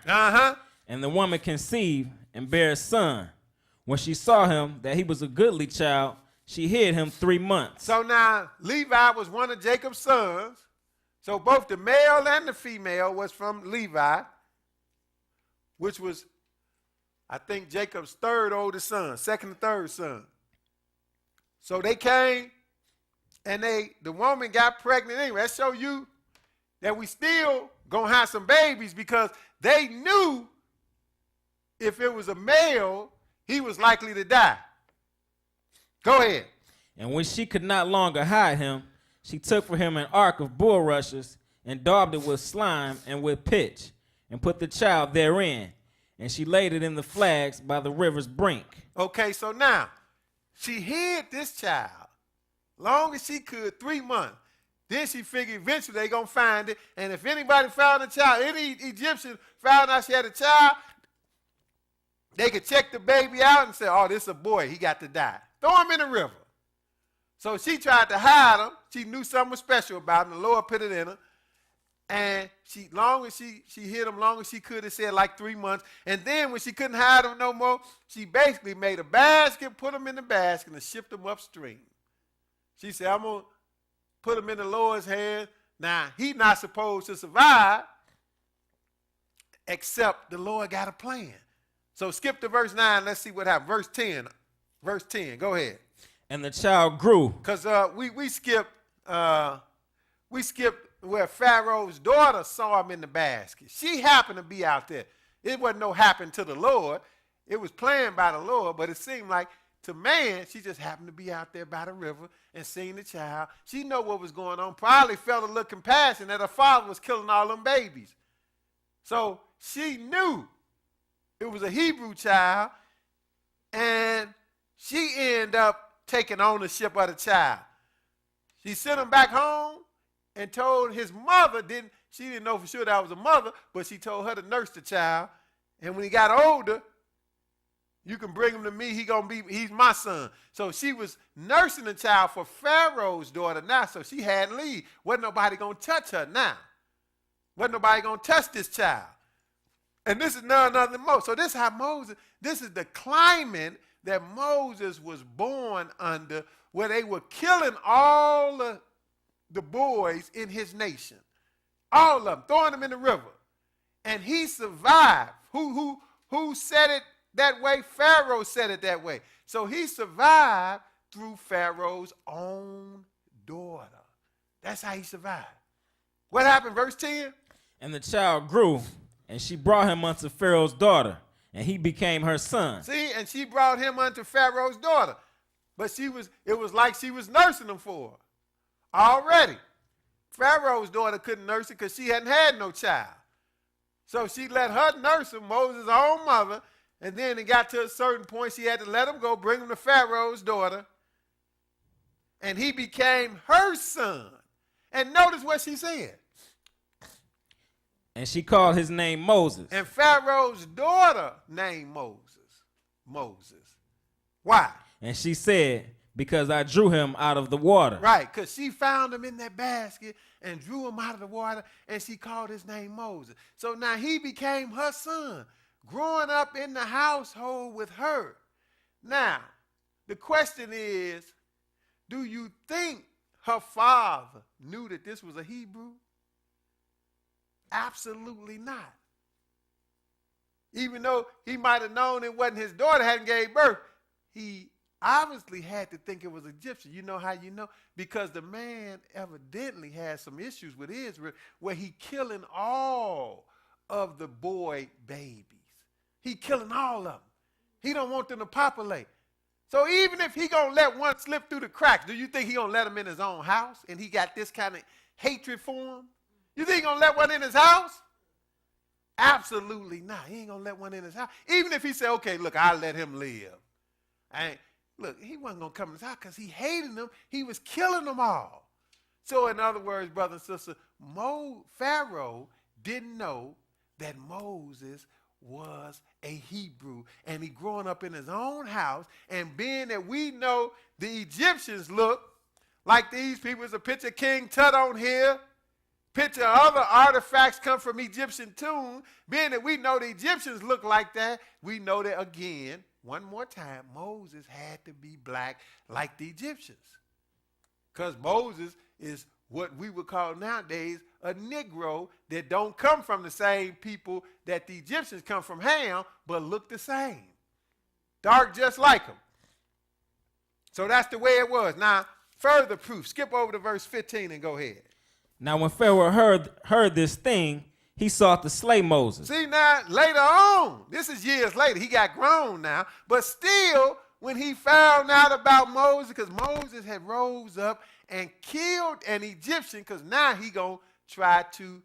Speaker 2: And the woman conceived and bare a son. When she saw him that he was a goodly child, she hid him 3 months.
Speaker 1: So now Levi was one of Jacob's sons. So both the male and the female was from Levi, which was, I think, Jacob's third oldest son, second and third son. So they came, and the woman got pregnant anyway. That show you that we still gonna have some babies, because they knew if it was a male, he was likely to die. Go ahead.
Speaker 2: And when she could not longer hide him, she took for him an ark of bulrushes, and daubed it with slime and with pitch, and put the child therein. And she laid it in the flags by the river's brink. Okay, so now, she hid this child long as she could, 3 months. Then she figured eventually they're going to find it. And if anybody found a child, any Egyptian found out she had a child, they could check the baby out and say, oh, this is a boy. He got to die. Throw him in the river. So she tried to hide him. She knew something was special about him. The Lord put it in her. And long as she hid him long as she could, it said like 3 months. And then when she couldn't hide him no more, she basically made a basket, put him in the basket, and shipped him upstream. She said, I'm going to put him in the Lord's hands. Now, he's not supposed to survive, except the Lord got a plan. So skip to verse 9. Let's see what happened. Verse 10. Verse 10. Go ahead. And the child grew.
Speaker 1: Because we skipped where Pharaoh's daughter saw him in the basket. She happened to be out there. It wasn't no happen to the Lord. It was planned by the Lord, but it seemed like to man, she just happened to be out there by the river and seen the child. She know what was going on. Probably felt a little compassion that her father was killing all them babies. So she knew it was a Hebrew child, and she ended up taking ownership of the child. She sent him back home and told his mother, she didn't know for sure that was a mother, but she told her to nurse the child. And when he got older, you can bring him to me, he's my son. So she was nursing the child for Pharaoh's daughter now, so she had leave. Wasn't nobody going to touch her now. Wasn't nobody going to touch this child. And this is none other than Moses. So this is the climate that Moses was born under, where they were killing all the boys in his nation. All of them, throwing them in the river. And he survived. Who said it that way? Pharaoh said it that way. So he survived through Pharaoh's own daughter. That's how he survived. What happened, verse 10?
Speaker 2: And the child grew, and she brought him unto Pharaoh's daughter, and he became her son.
Speaker 1: See, and she brought him unto Pharaoh's daughter. But it was like she was nursing him for her already. Pharaoh's daughter couldn't nurse it because she hadn't had no child. So she let her nurse him, Moses' own mother, and then it got to a certain point she had to let him go, bring him to Pharaoh's daughter, and he became her son. And notice what she said.
Speaker 2: And she called his name Moses.
Speaker 1: And Pharaoh's daughter named Moses. Why?
Speaker 2: And she said, because I drew him out of the water.
Speaker 1: Right, because she found him in that basket and drew him out of the water, and she called his name Moses. So now he became her son, growing up in the household with her. Now, the question is, do you think her father knew that this was a Hebrew? Absolutely not. Even though he might have known it wasn't his daughter, hadn't gave birth, he obviously had to think it was Egyptian. You know how you know? Because the man evidently had some issues with Israel where he killing all of the boy babies. He killing all of them. He don't want them to populate. So even if he gonna let one slip through the cracks, do you think he gonna let him in his own house and he got this kind of hatred for him? You think he gonna let one in his house? Absolutely not. He ain't gonna let one in his house. Even if he say, okay, look, I'll let him live. look, he wasn't going to come in his house because he hated them. He was killing them all. So in other words, brother and sister, Pharaoh didn't know that Moses was a Hebrew, and he growing up in his own house, and being that we know the Egyptians look like these people. There's a picture of King Tut on here, picture of other artifacts come from Egyptian tombs. Being that we know the Egyptians look like that, we know that again, one more time, Moses had to be black like the Egyptians, because Moses is what we would call nowadays a Negro that don't come from the same people that the Egyptians come from Ham, but look the same. Dark just like them. So that's the way it was. Now, further proof. Skip over to verse 15 and go ahead.
Speaker 2: Now, when Pharaoh heard this thing, he sought to slay Moses.
Speaker 1: See, now, later on, this is years later, he got grown now, but still, when he found out about Moses, because Moses had rose up and killed an Egyptian, because now he going to try to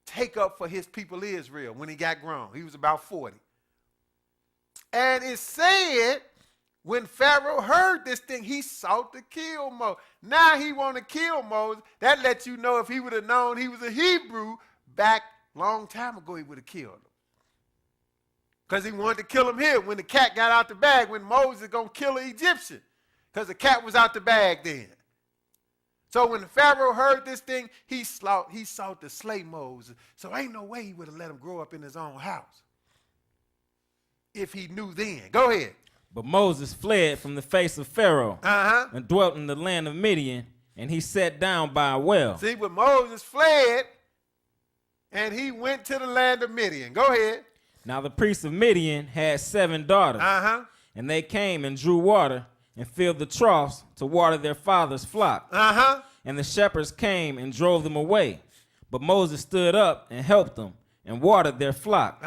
Speaker 1: take up for his people Israel when he got grown. He was about 40. And it said, when Pharaoh heard this thing, he sought to kill Moses. Now he want to kill Moses. That lets you know if he would have known he was a Hebrew back long time ago, he would have killed him. Because he wanted to kill him here when the cat got out the bag, when Moses going to kill an Egyptian, because the cat was out the bag then. So when Pharaoh heard this thing, he sought to slay Moses. So ain't no way he would have let him grow up in his own house if he knew then. Go ahead.
Speaker 2: But Moses fled from the face of Pharaoh and dwelt in the land of Midian, and he sat down by a well.
Speaker 1: See, but Moses fled, and he went to the land of Midian. Go ahead.
Speaker 2: Now the priests of Midian had 7 daughters, and they came and drew water and filled the troughs to water their father's flock. And the shepherds came and drove them away. But Moses stood up and helped them and watered their flock.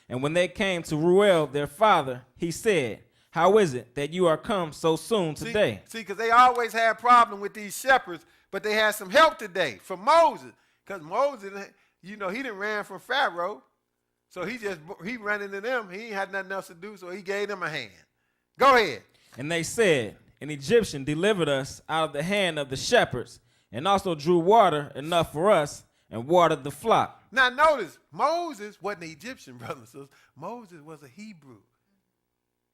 Speaker 2: And when they came to Reuel, their father, he said, how is it that you are come so soon today?
Speaker 1: See, because they always had a problem with these shepherds, but they had some help today from Moses. Because Moses, you know, he didn't ran from Pharaoh. So he ran into them. He ain't had nothing else to do, so he gave them a hand. Go ahead.
Speaker 2: And they said, an Egyptian delivered us out of the hand of the shepherds, and also drew water enough for us, and watered the flock.
Speaker 1: Now notice, Moses wasn't an Egyptian, brothers and sisters. Moses was a Hebrew.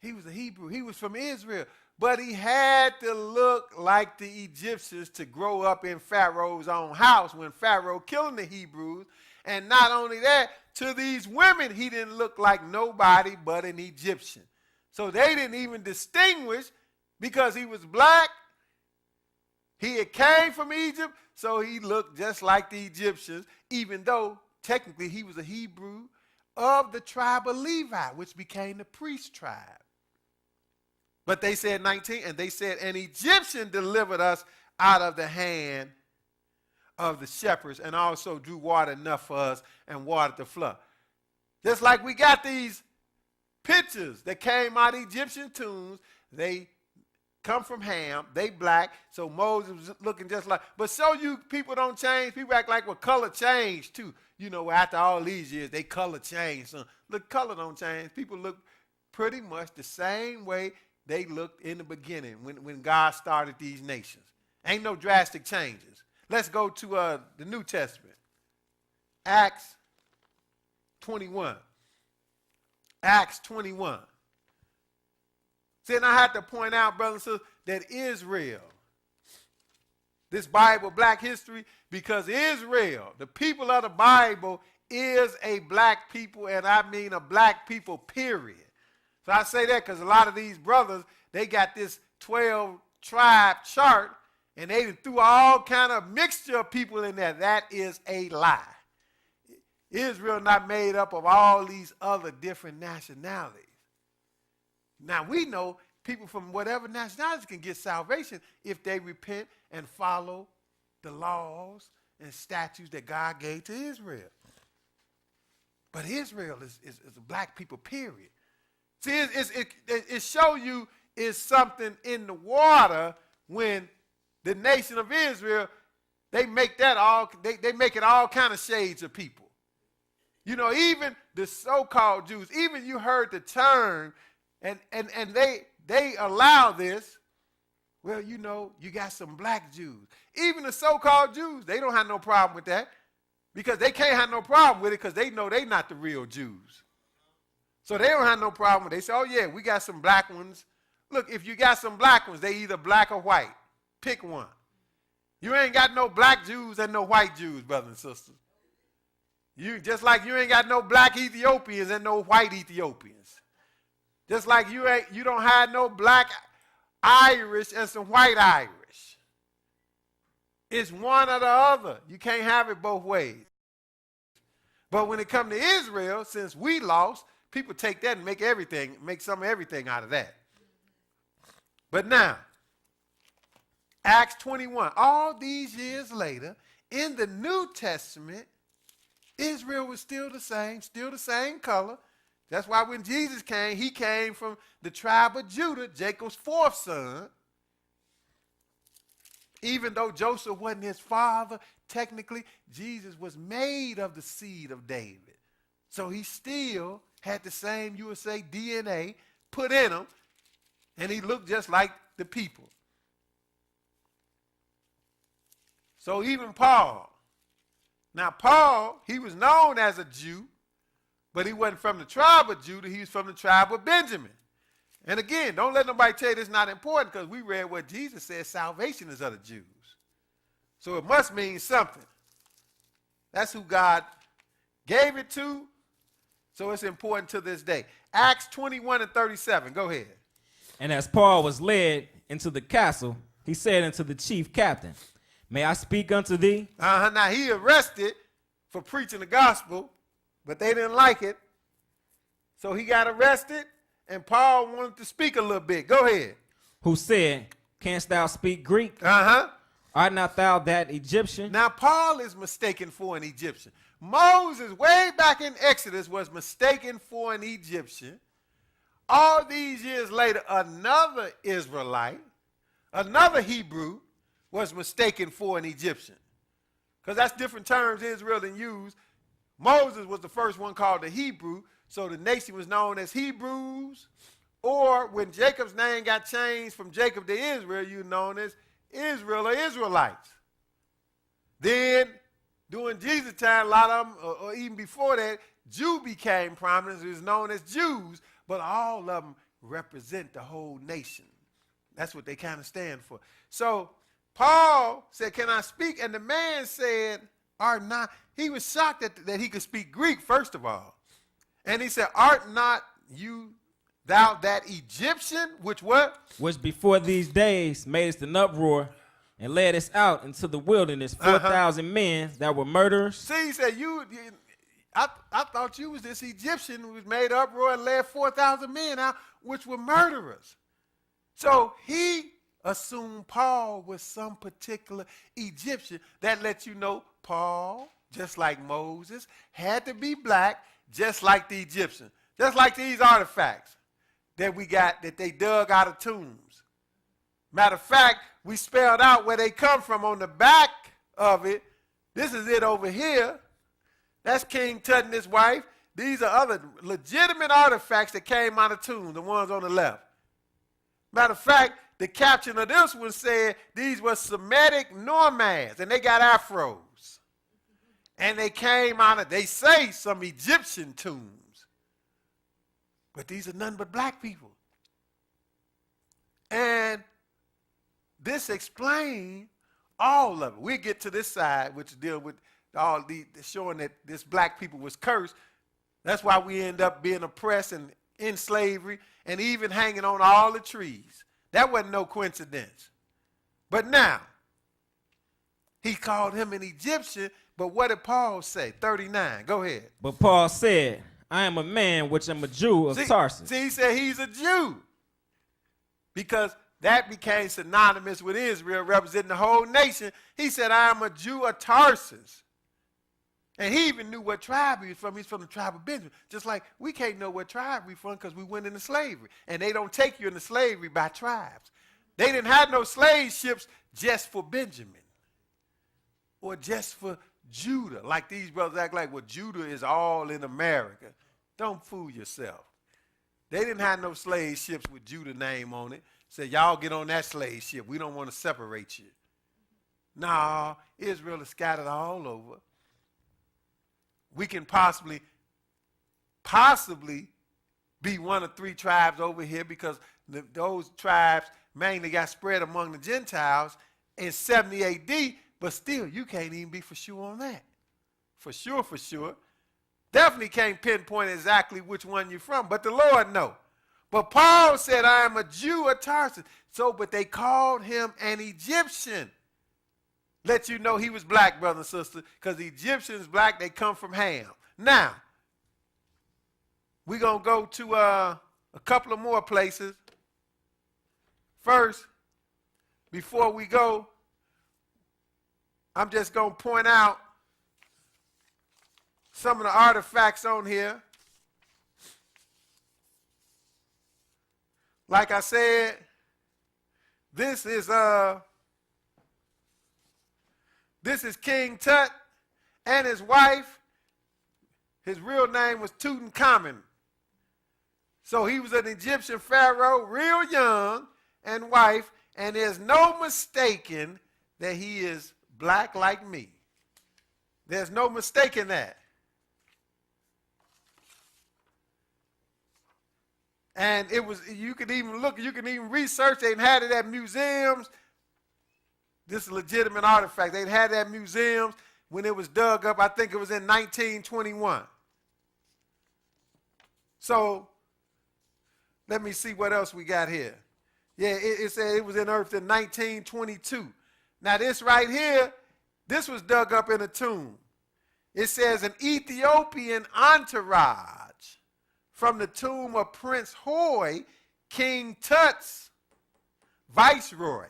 Speaker 1: He was a Hebrew. He was from Israel. But he had to look like the Egyptians to grow up in Pharaoh's own house when Pharaoh killed the Hebrews. And not only that, to these women, he didn't look like nobody but an Egyptian. So they didn't even distinguish because he was black. He had came from Egypt, so he looked just like the Egyptians, even though technically he was a Hebrew of the tribe of Levi, which became the priest tribe. But they said 19, and they said, an Egyptian delivered us out of the hand of the shepherds and also drew water enough for us and watered the flock. Just like we got these pictures that came out of Egyptian tombs, they come from Ham, they black, so Moses was looking just like, but so you people don't change, people act like, well, color changed too. You know, after all these years, they color changed. So look, color don't change. People look pretty much the same way they looked in the beginning when God started these nations. Ain't no drastic changes. Let's go to the New Testament. Acts 21. Acts 21. See, and I have to point out, brothers and sisters, that Israel, this Bible, black history, because Israel, the people of the Bible, is a black people, and I mean a black people, period. So I say that because a lot of these brothers, they got this 12-tribe chart, and they threw all kind of mixture of people in there. That is a lie. Israel not made up of all these other different nationalities. Now, we know people from whatever nationality can get salvation if they repent and follow the laws and statutes that God gave to Israel. But Israel is a black people, period. See, it show you is something in the water when the nation of Israel, they make that all, they make it all kind of shades of people. You know, even the so-called Jews, even you heard the term, and they allow this. Well, you know, you got some black Jews. Even the so-called Jews, they don't have no problem with that because they can't have no problem with it because they know they're not the real Jews. So they don't have no problem with it. They say, oh, yeah, we got some black ones. Look, if you got some black ones, they either black or white. Pick one. You ain't got no black Jews and no white Jews, brothers and sisters. You just like you ain't got no black Ethiopians and no white Ethiopians. Just like you don't have no black Irish and some white Irish. It's one or the other. You can't have it both ways. But when it comes to Israel, since we lost, people take that and make some of everything out of that. But now, Acts 21, all these years later, in the New Testament, Israel was still the same color. That's why when Jesus came, he came from the tribe of Judah, Jacob's fourth son. Even though Joseph wasn't his father, technically, Jesus was made of the seed of David. So he still had the same, you would say, DNA put in him, and he looked just like the people. So even Paul. Now Paul, he was known as a Jew, but he wasn't from the tribe of Judah. He was from the tribe of Benjamin. And again, don't let nobody tell you this is not important because we read what Jesus said, salvation is of the Jews. So it must mean something. That's who God gave it to. So it's important to this day. Acts 21 and 37. Go ahead.
Speaker 2: And as Paul was led into the castle, he said unto the chief captain, may I speak unto thee?
Speaker 1: Now he arrested for preaching the gospel, but they didn't like it. So he got arrested, and Paul wanted to speak a little bit. Go ahead.
Speaker 2: Who said, canst thou speak Greek? Art not thou that Egyptian?
Speaker 1: Now Paul is mistaken for an Egyptian. Moses, way back in Exodus, was mistaken for an Egyptian. All these years later, another Israelite, another Hebrew, was mistaken for an Egyptian. Because that's different terms Israel didn't use. Moses was the first one called the Hebrew, so the nation was known as Hebrews. Or when Jacob's name got changed from Jacob to Israel, you known as Israel or Israelites. Then, during Jesus' time, a lot of them, or even before that, Jew became prominent. It was known as Jews, but all of them represent the whole nation. That's what they kind of stand for. So Paul said, can I speak? And the man said, art not. He was shocked that he could speak Greek, first of all. And he said, art not thou that Egyptian, which what?
Speaker 2: Which before these days madest an uproar and led us out into the wilderness, 4,000 men that were murderers.
Speaker 1: See, he said, I thought you was this Egyptian who was made uproar and led 4,000 men out, which were murderers. So he assumed Paul was some particular Egyptian. That lets you know Paul, just like Moses, had to be black, just like the Egyptians. Just like these artifacts that we got that they dug out of tombs. Matter of fact, we spelled out where they come from on the back of it. This is it over here. That's King Tut and his wife. These are other legitimate artifacts that came out of tombs, the ones on the left. Matter of fact, the caption of this one said these were Semitic nomads, and they got afros. And they came out of, they say, some Egyptian tombs. But these are none but black people. And this explains all of it. We'll get to this side, which deal with all the showing that this black people was cursed. That's why we end up being oppressed and in slavery and even hanging on all the trees. That wasn't no coincidence. But now, he called him an Egyptian, but what did Paul say? 39, go ahead.
Speaker 2: But Paul said, I am a man which am a Jew of Tarsus.
Speaker 1: See, he said he's a Jew. Because that became synonymous with Israel, representing the whole nation. He said, I am a Jew of Tarsus. And he even knew what tribe he was from. He's from the tribe of Benjamin. Just like we can't know what tribe we're from because we went into slavery. And they don't take you into slavery by tribes. They didn't have no slave ships just for Benjamin or just for Judah. Like these brothers act like, well, Judah is all in America. Don't fool yourself. They didn't have no slave ships with Judah name on it. Said, y'all get on that slave ship. We don't want to separate you. No, Israel is scattered all over. We can possibly be one of three tribes over here because those tribes mainly got spread among the Gentiles in 70 AD, but still, you can't even be for sure on that. For sure. Definitely can't pinpoint exactly which one you're from, but the Lord knows. But Paul said, I am a Jew of Tarsus. But they called him an Egyptian. Let you know he was black, brother and sister, because the Egyptians black, they come from Ham. Now, we're going to go to a couple of more places. First, before we go, I'm just going to point out some of the artifacts on here. Like I said, this is King Tut and his wife. His real name was Tutankhamun. So he was an Egyptian pharaoh, real young, and wife, and there's no mistaking that he is black like me. There's no mistaking that. And it was, you can even look, you can even research. They had it at museums. This is a legitimate artifact. They had it at museums when it was dug up. I think it was in 1921. So let me see what else we got here. Yeah, it said it was unearthed in 1922. Now this right here, this was dug up in a tomb. It says an Ethiopian entourage from the tomb of Prince Hoy, King Tut's viceroy.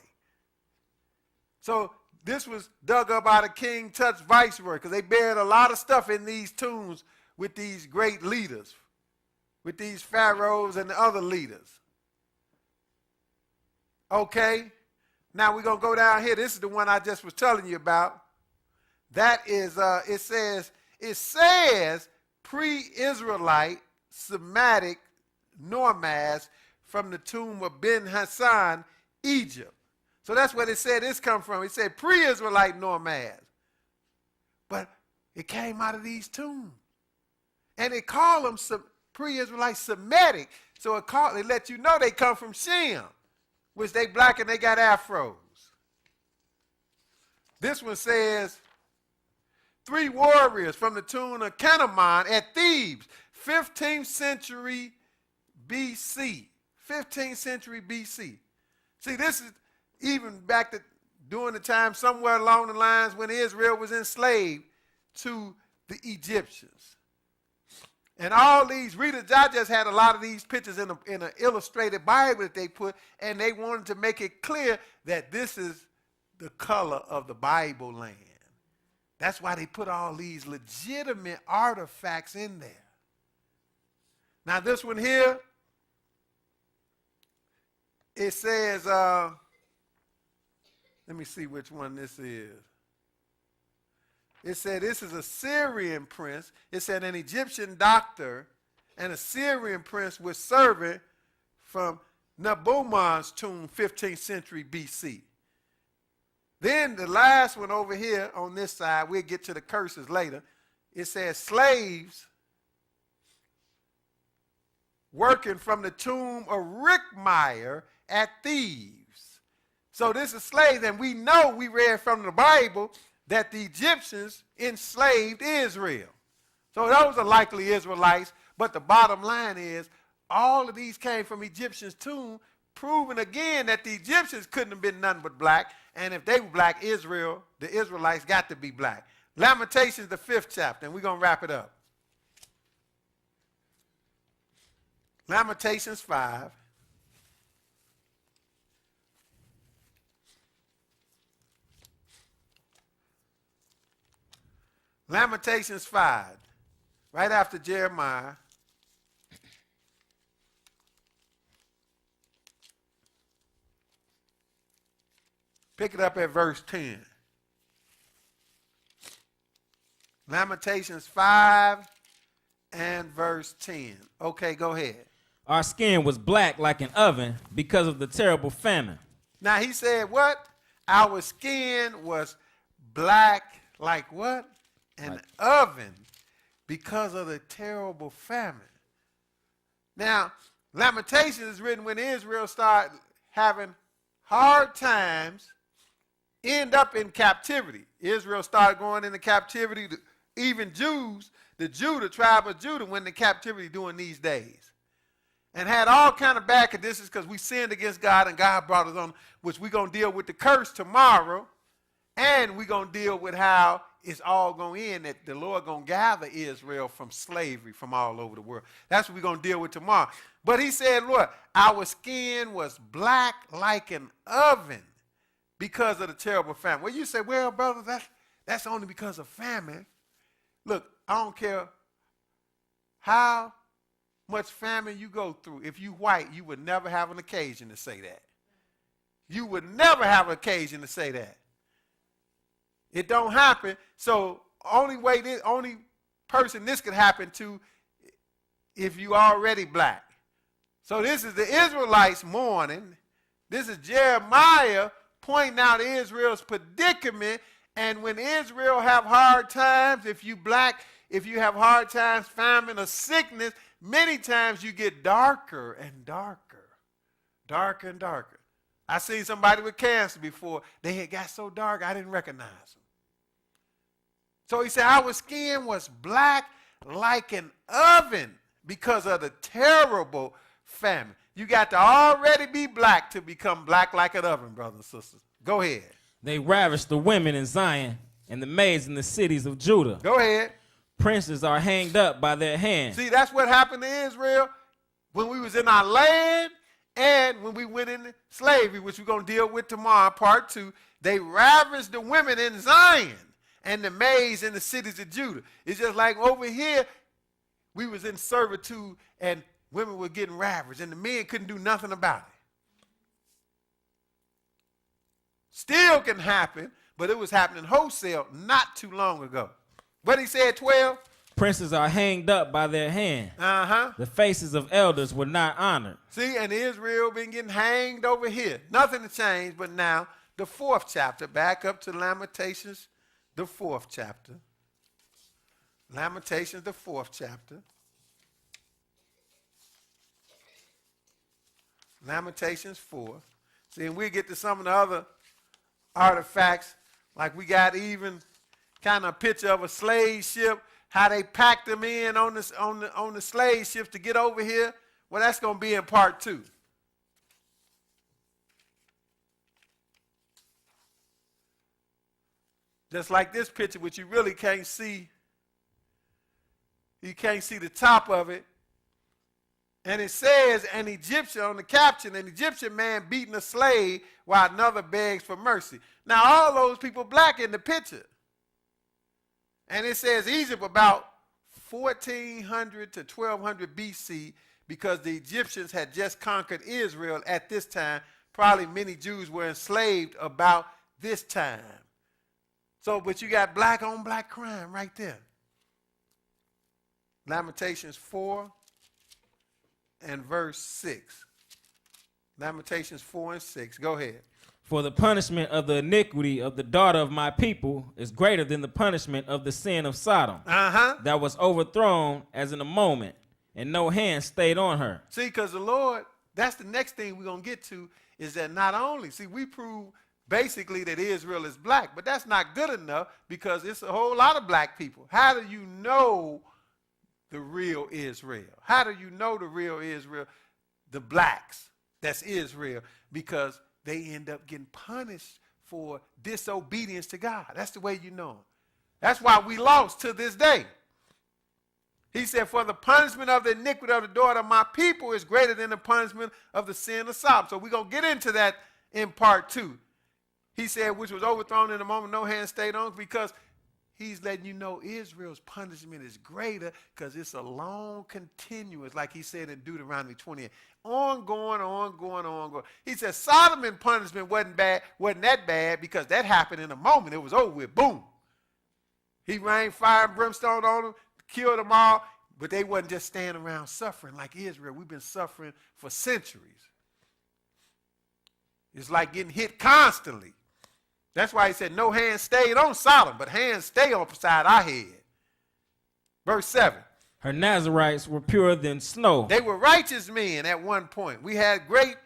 Speaker 1: So this was dug up out of King Tut's viceroy because they buried a lot of stuff in these tombs with these great leaders, with these pharaohs and the other leaders. Okay, now we're going to go down here. This is the one I just was telling you about. That is, it says pre-Israelite Semitic nomads from the tomb of Ben Hassan, Egypt. So that's what it said this come from. It said pre-Israelite nomads. But it came out of these tombs. And they call them pre-Israelite Semitic. So they let you know they come from Shem, which they black and they got afros. This one says 3 warriors from the tomb of Canamon at Thebes, 15th century BC. 15th century BC. See, this is even back to during the time somewhere along the lines when Israel was enslaved to the Egyptians. And all these readers, I just had a lot of these pictures in an illustrated Bible that they put, and they wanted to make it clear that this is the color of the Bible land. That's why they put all these legitimate artifacts in there. Now this one here, it says, let me see which one this is. It said this is a Syrian prince. It said an Egyptian doctor and a Syrian prince was serving from Nabuman's tomb, 15th century BC. Then the last one over here on this side, we'll get to the curses later. It says slaves working from the tomb of Rickmeyer at Thebes. So this is slaves, and we know, we read from the Bible that the Egyptians enslaved Israel. So those are likely Israelites, but the bottom line is all of these came from Egyptians' tomb, proving again that the Egyptians couldn't have been none but black, and if they were black, Israel, the Israelites got to be black. Lamentations, the 5th chapter, and we're going to wrap it up. Lamentations 5. Lamentations 5, right after Jeremiah. Pick it up at verse 10. Lamentations 5 and verse 10. Okay, go ahead.
Speaker 2: Our skin was black like an oven because of the terrible famine.
Speaker 1: Now he said what? Our skin was black like what? An oven because of the terrible famine. Now, Lamentations is written when Israel started having hard times, end up in captivity. Israel started going into captivity. Even Jews, the tribe of Judah, went into captivity during these days. And had all kind of bad conditions because we sinned against God and God brought us on, which we're going to deal with the curse tomorrow. And we're going to deal with how it's all going to end, that the Lord going to gather Israel from slavery from all over the world. That's what we're going to deal with tomorrow. But he said, Lord, our skin was black like an oven because of the terrible famine. Well, you say, well, brother, that's only because of famine. Look, I don't care how much famine you go through. If you white, you would never have an occasion to say that. You would never have an occasion to say that. It don't happen. So only person this could happen to if you already black. So this is the Israelites mourning. This is Jeremiah pointing out Israel's predicament. And when Israel have hard times, if you black, if you have hard times, famine or sickness, many times you get darker and darker, darker and darker. I seen somebody with cancer before. They had got so dark I didn't recognize them. So he said, our skin was black like an oven because of the terrible famine. You got to already be black to become black like an oven, brothers and sisters. Go ahead.
Speaker 2: They ravished the women in Zion and the maids in the cities of Judah.
Speaker 1: Go ahead.
Speaker 2: Princes are hanged up by their hands.
Speaker 1: See, that's what happened to Israel when we was in our land and when we went into slavery, which we're going to deal with tomorrow, part 2. They ravished the women in Zion and the maids in the cities of Judah. It's just like over here, we was in servitude and women were getting ravaged and the men couldn't do nothing about it. Still can happen, but it was happening wholesale not too long ago. What he said, 12?
Speaker 2: Princes are hanged up by their hand. The faces of elders were not honored.
Speaker 1: See, and Israel been getting hanged over here. Nothing to change, but now the 4th chapter, back up to Lamentations, the 4th chapter. Lamentations, the 4th chapter. Lamentations 4. See, and we get to some of the other artifacts, like we got even kind of a picture of a slave ship, how they packed them in on the slave ships to get over here. Well, that's going to be in part 2. Just like this picture, which you really can't see. You can't see the top of it. And it says, an Egyptian, on the caption, an Egyptian man beating a slave while another begs for mercy. Now, all those people black in the picture. And it says Egypt about 1400 to 1200 BC because the Egyptians had just conquered Israel at this time. Probably many Jews were enslaved about this time. So, but you got black on black crime right there. Lamentations 4 and verse 6. Lamentations 4 and 6. Go ahead.
Speaker 2: For the punishment of the iniquity of the daughter of my people is greater than the punishment of the sin of Sodom. That was overthrown as in a moment, and no hand stayed on her.
Speaker 1: See, because the Lord, that's the next thing we're going to get to, is that not only, see, we prove basically that Israel is black, but that's not good enough because it's a whole lot of black people. How do you know the real Israel? How do you know the real Israel? The blacks, that's Israel, because they end up getting punished for disobedience to God. That's the way you know them. That's why we lost to this day. He said, for the punishment of the iniquity of the daughter of my people is greater than the punishment of the sin of Sodom. So we're going to get into that in part 2. He said, which was overthrown in a moment, no hand stayed on, because he's letting you know Israel's punishment is greater because it's a long continuous, like he said in Deuteronomy 28. Ongoing. He said Sodom punishment wasn't that bad because that happened in a moment. It was over with. Boom. He rained fire and brimstone on them, killed them all. But they wasn't just standing around suffering like Israel. We've been suffering for centuries. It's like getting hit constantly. That's why he said no hand stayed on Sodom, but hands stay on beside our head. Verse 7.
Speaker 2: Her Nazarites were purer than snow.
Speaker 1: They were righteous men at one point. We had great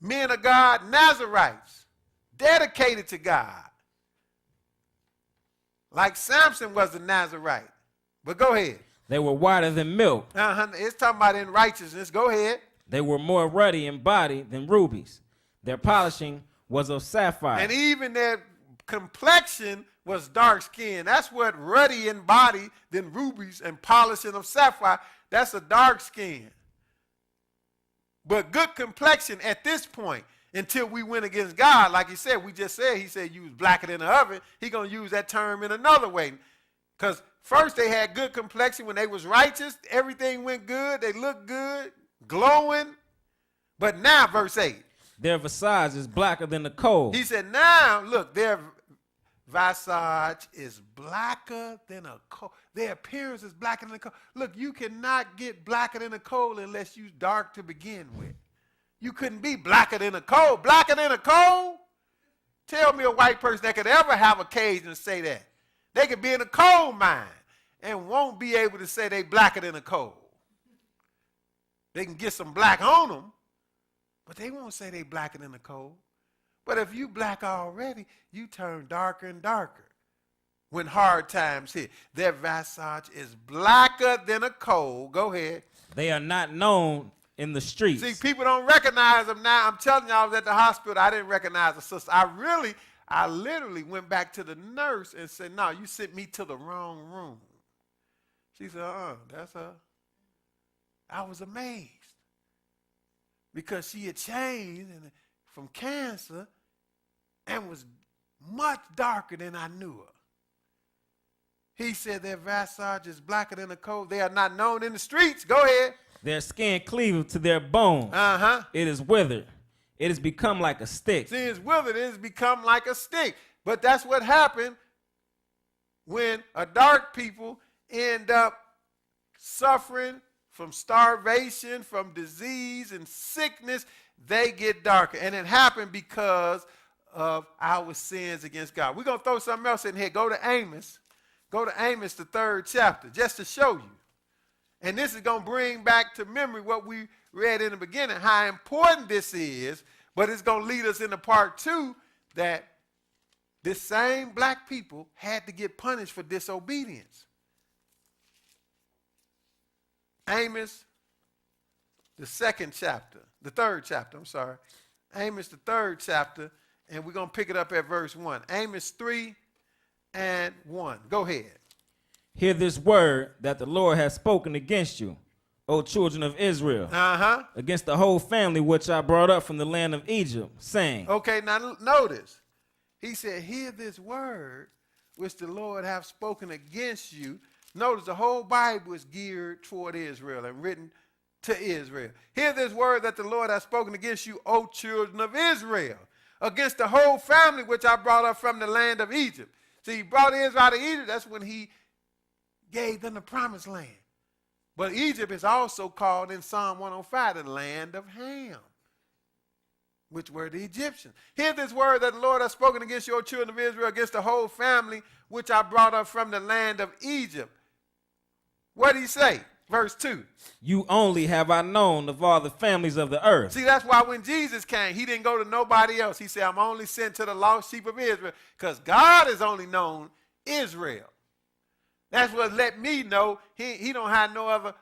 Speaker 1: men of God, Nazarites, dedicated to God. Like Samson was a Nazarite. But go ahead.
Speaker 2: They were whiter than milk.
Speaker 1: It's talking about in righteousness. Go ahead.
Speaker 2: They were more ruddy in body than rubies. Their polishing was of sapphire.
Speaker 1: And even their complexion was dark skin. That's what ruddy in body than rubies and polishing of sapphire. That's a dark skin. But good complexion at this point until we went against God. Like he said, he said you was blacker than the oven. He going to use that term in another way. Because first they had good complexion when they was righteous. Everything went good. They looked good, glowing. But now, verse 8.
Speaker 2: Their visage is blacker than the coal.
Speaker 1: He said, now, look, their visage is blacker than a coal. Their appearance is blacker than a coal. Look, you cannot get blacker than a coal unless you're dark to begin with. You couldn't be blacker than a coal. Blacker than a coal? Tell me a white person that could ever have occasion to say that. They could be in a coal mine and won't be able to say they blacker than a coal. They can get some black on them, but they won't say they blacker than a coal. But if you black already, you turn darker and darker when hard times hit. Their visage is blacker than a coal. Go ahead.
Speaker 2: They are not known in the streets.
Speaker 1: See, people don't recognize them now. I'm telling you, I was at the hospital. I didn't recognize the sister. I literally went back to the nurse and said, no, you sent me to the wrong room. She said, that's her. I was amazed because she had changed from cancer and was much darker than I knew her. He said their visage is blacker than a coal. They are not known in the streets. Go ahead.
Speaker 2: Their skin cleaveth to their bones. It is withered. It has become like a stick.
Speaker 1: See, it's withered. It has become like a stick. But that's what happened when a dark people end up suffering from starvation, from disease and sickness. They get darker. And it happened because of our sins against God. We're going to throw something else in here. Go to Amos. Go to Amos, the 3rd chapter, just to show you. And this is going to bring back to memory what we read in the beginning, how important this is, but it's going to lead us into part 2 that this same black people had to get punished for disobedience. Amos, the 3rd chapter, I'm sorry. Amos, the 3rd chapter, and we're going to pick it up at verse 1. Amos 3 and 1. Go ahead.
Speaker 2: Hear this word that the Lord has spoken against you, O children of Israel, against the whole family which I brought up from the land of Egypt, saying.
Speaker 1: Okay, now notice. He said, hear this word which the Lord hath spoken against you. Notice the whole Bible is geared toward Israel and written to Israel. Hear this word that the Lord hath spoken against you, O children of Israel, against the whole family which I brought up from the land of Egypt. See, he brought Israel out of Egypt. That's when he gave them the promised land. But Egypt is also called in Psalm 105 the land of Ham, which were the Egyptians. Hear this word that the Lord has spoken against your children of Israel, against the whole family which I brought up from the land of Egypt. What did he say? Verse 2.
Speaker 2: You only have I known of all the families of the earth.
Speaker 1: See, that's why when Jesus came, he didn't go to nobody else. He said, I'm only sent to the lost sheep of Israel, because God has only known Israel. That's what let me know he don't have no other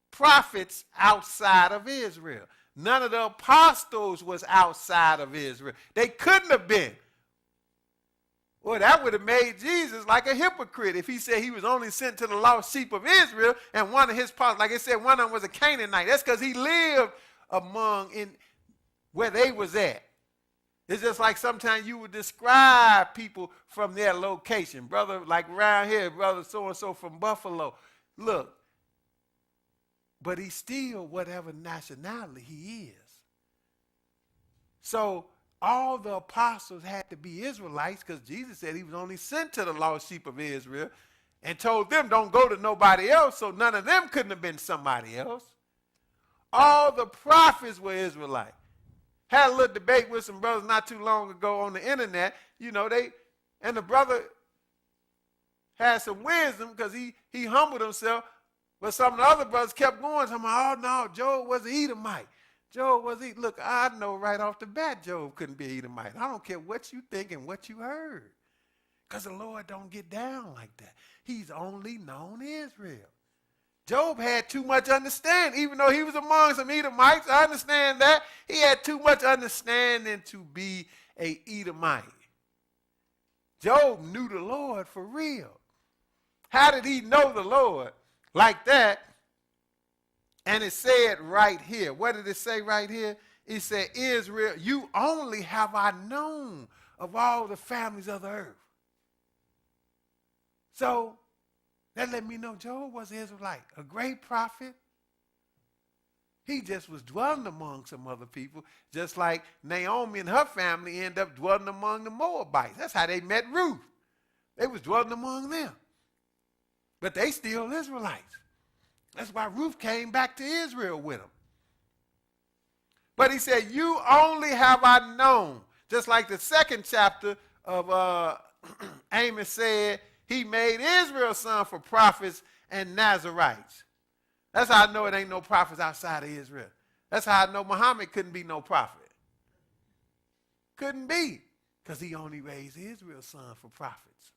Speaker 1: prophets outside of Israel. None of the apostles was outside of Israel. They couldn't have been. Well, that would have made Jesus like a hypocrite if he said he was only sent to the lost sheep of Israel and one of his apostles, like I said, one of them was a Canaanite. That's because he lived among where they was at. It's just like sometimes you would describe people from their location. Brother, like around here, brother so-and-so from Buffalo. Look, but he's still whatever nationality he is. So all the apostles had to be Israelites because Jesus said he was only sent to the lost sheep of Israel. and told them don't go to nobody else, so none of them couldn't have been somebody else. All the prophets were Israelites. Had a little debate with some brothers not too long ago on the internet. And the brother had some wisdom because he humbled himself, but some of the other brothers kept going, talking about, oh no, Job was an Edomite. Job was Edomite. Look, I know right off the bat Job couldn't be an Edomite. I don't care what you think and what you heard. Because the Lord don't get down like that. He's only known Israel. Job had too much understanding. Even though he was among some Edomites, I understand that. He had too much understanding to be an Edomite. Job knew the Lord for real. How did he know the Lord like that? And it said right here. What did it say right here? It said, Israel, you only have I known of all the families of the earth. So that let me know Job was an Israelite, a great prophet. He just was dwelling among some other people, just like Naomi and her family ended up dwelling among the Moabites. That's how they met Ruth. They was dwelling among them. But they still Israelites. That's why Ruth came back to Israel with them. But he said, you only have I known. Just like the second chapter of Amos said, he made Israel's son for prophets and Nazarites. That's how I know it ain't no prophets outside of Israel. That's how I know Muhammad couldn't be no prophet. Couldn't be, because he only raised Israel's son for prophets.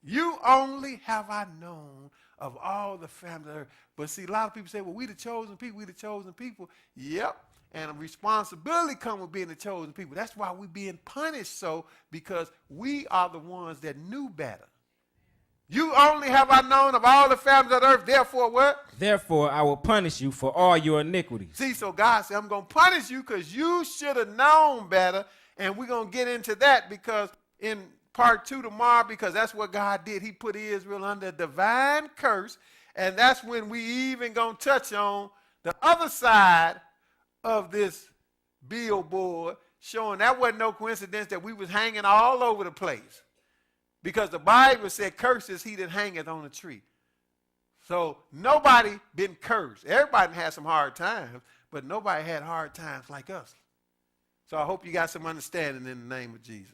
Speaker 1: You only have I known of all the families of the earth. But see, a lot of people say, well, we the chosen people, we the chosen people. Yep. And a responsibility comes with being the chosen people. That's why we're being punished so, because we are the ones that knew better. You only have I known of all the families of the earth. Therefore what?
Speaker 2: Therefore I will punish you for all your iniquities.
Speaker 1: See, so God said, I'm going to punish you because you should have known better. And we're going to get into that because in part 2 tomorrow, because that's what God did. He put Israel under a divine curse. And that's when we even going to touch on the other side of this billboard, showing that wasn't no coincidence that we was hanging all over the place. Because the Bible said, curses he that hangeth on a tree. So nobody been cursed. Everybody had some hard times, but nobody had hard times like us. So I hope you got some understanding in the name of Jesus.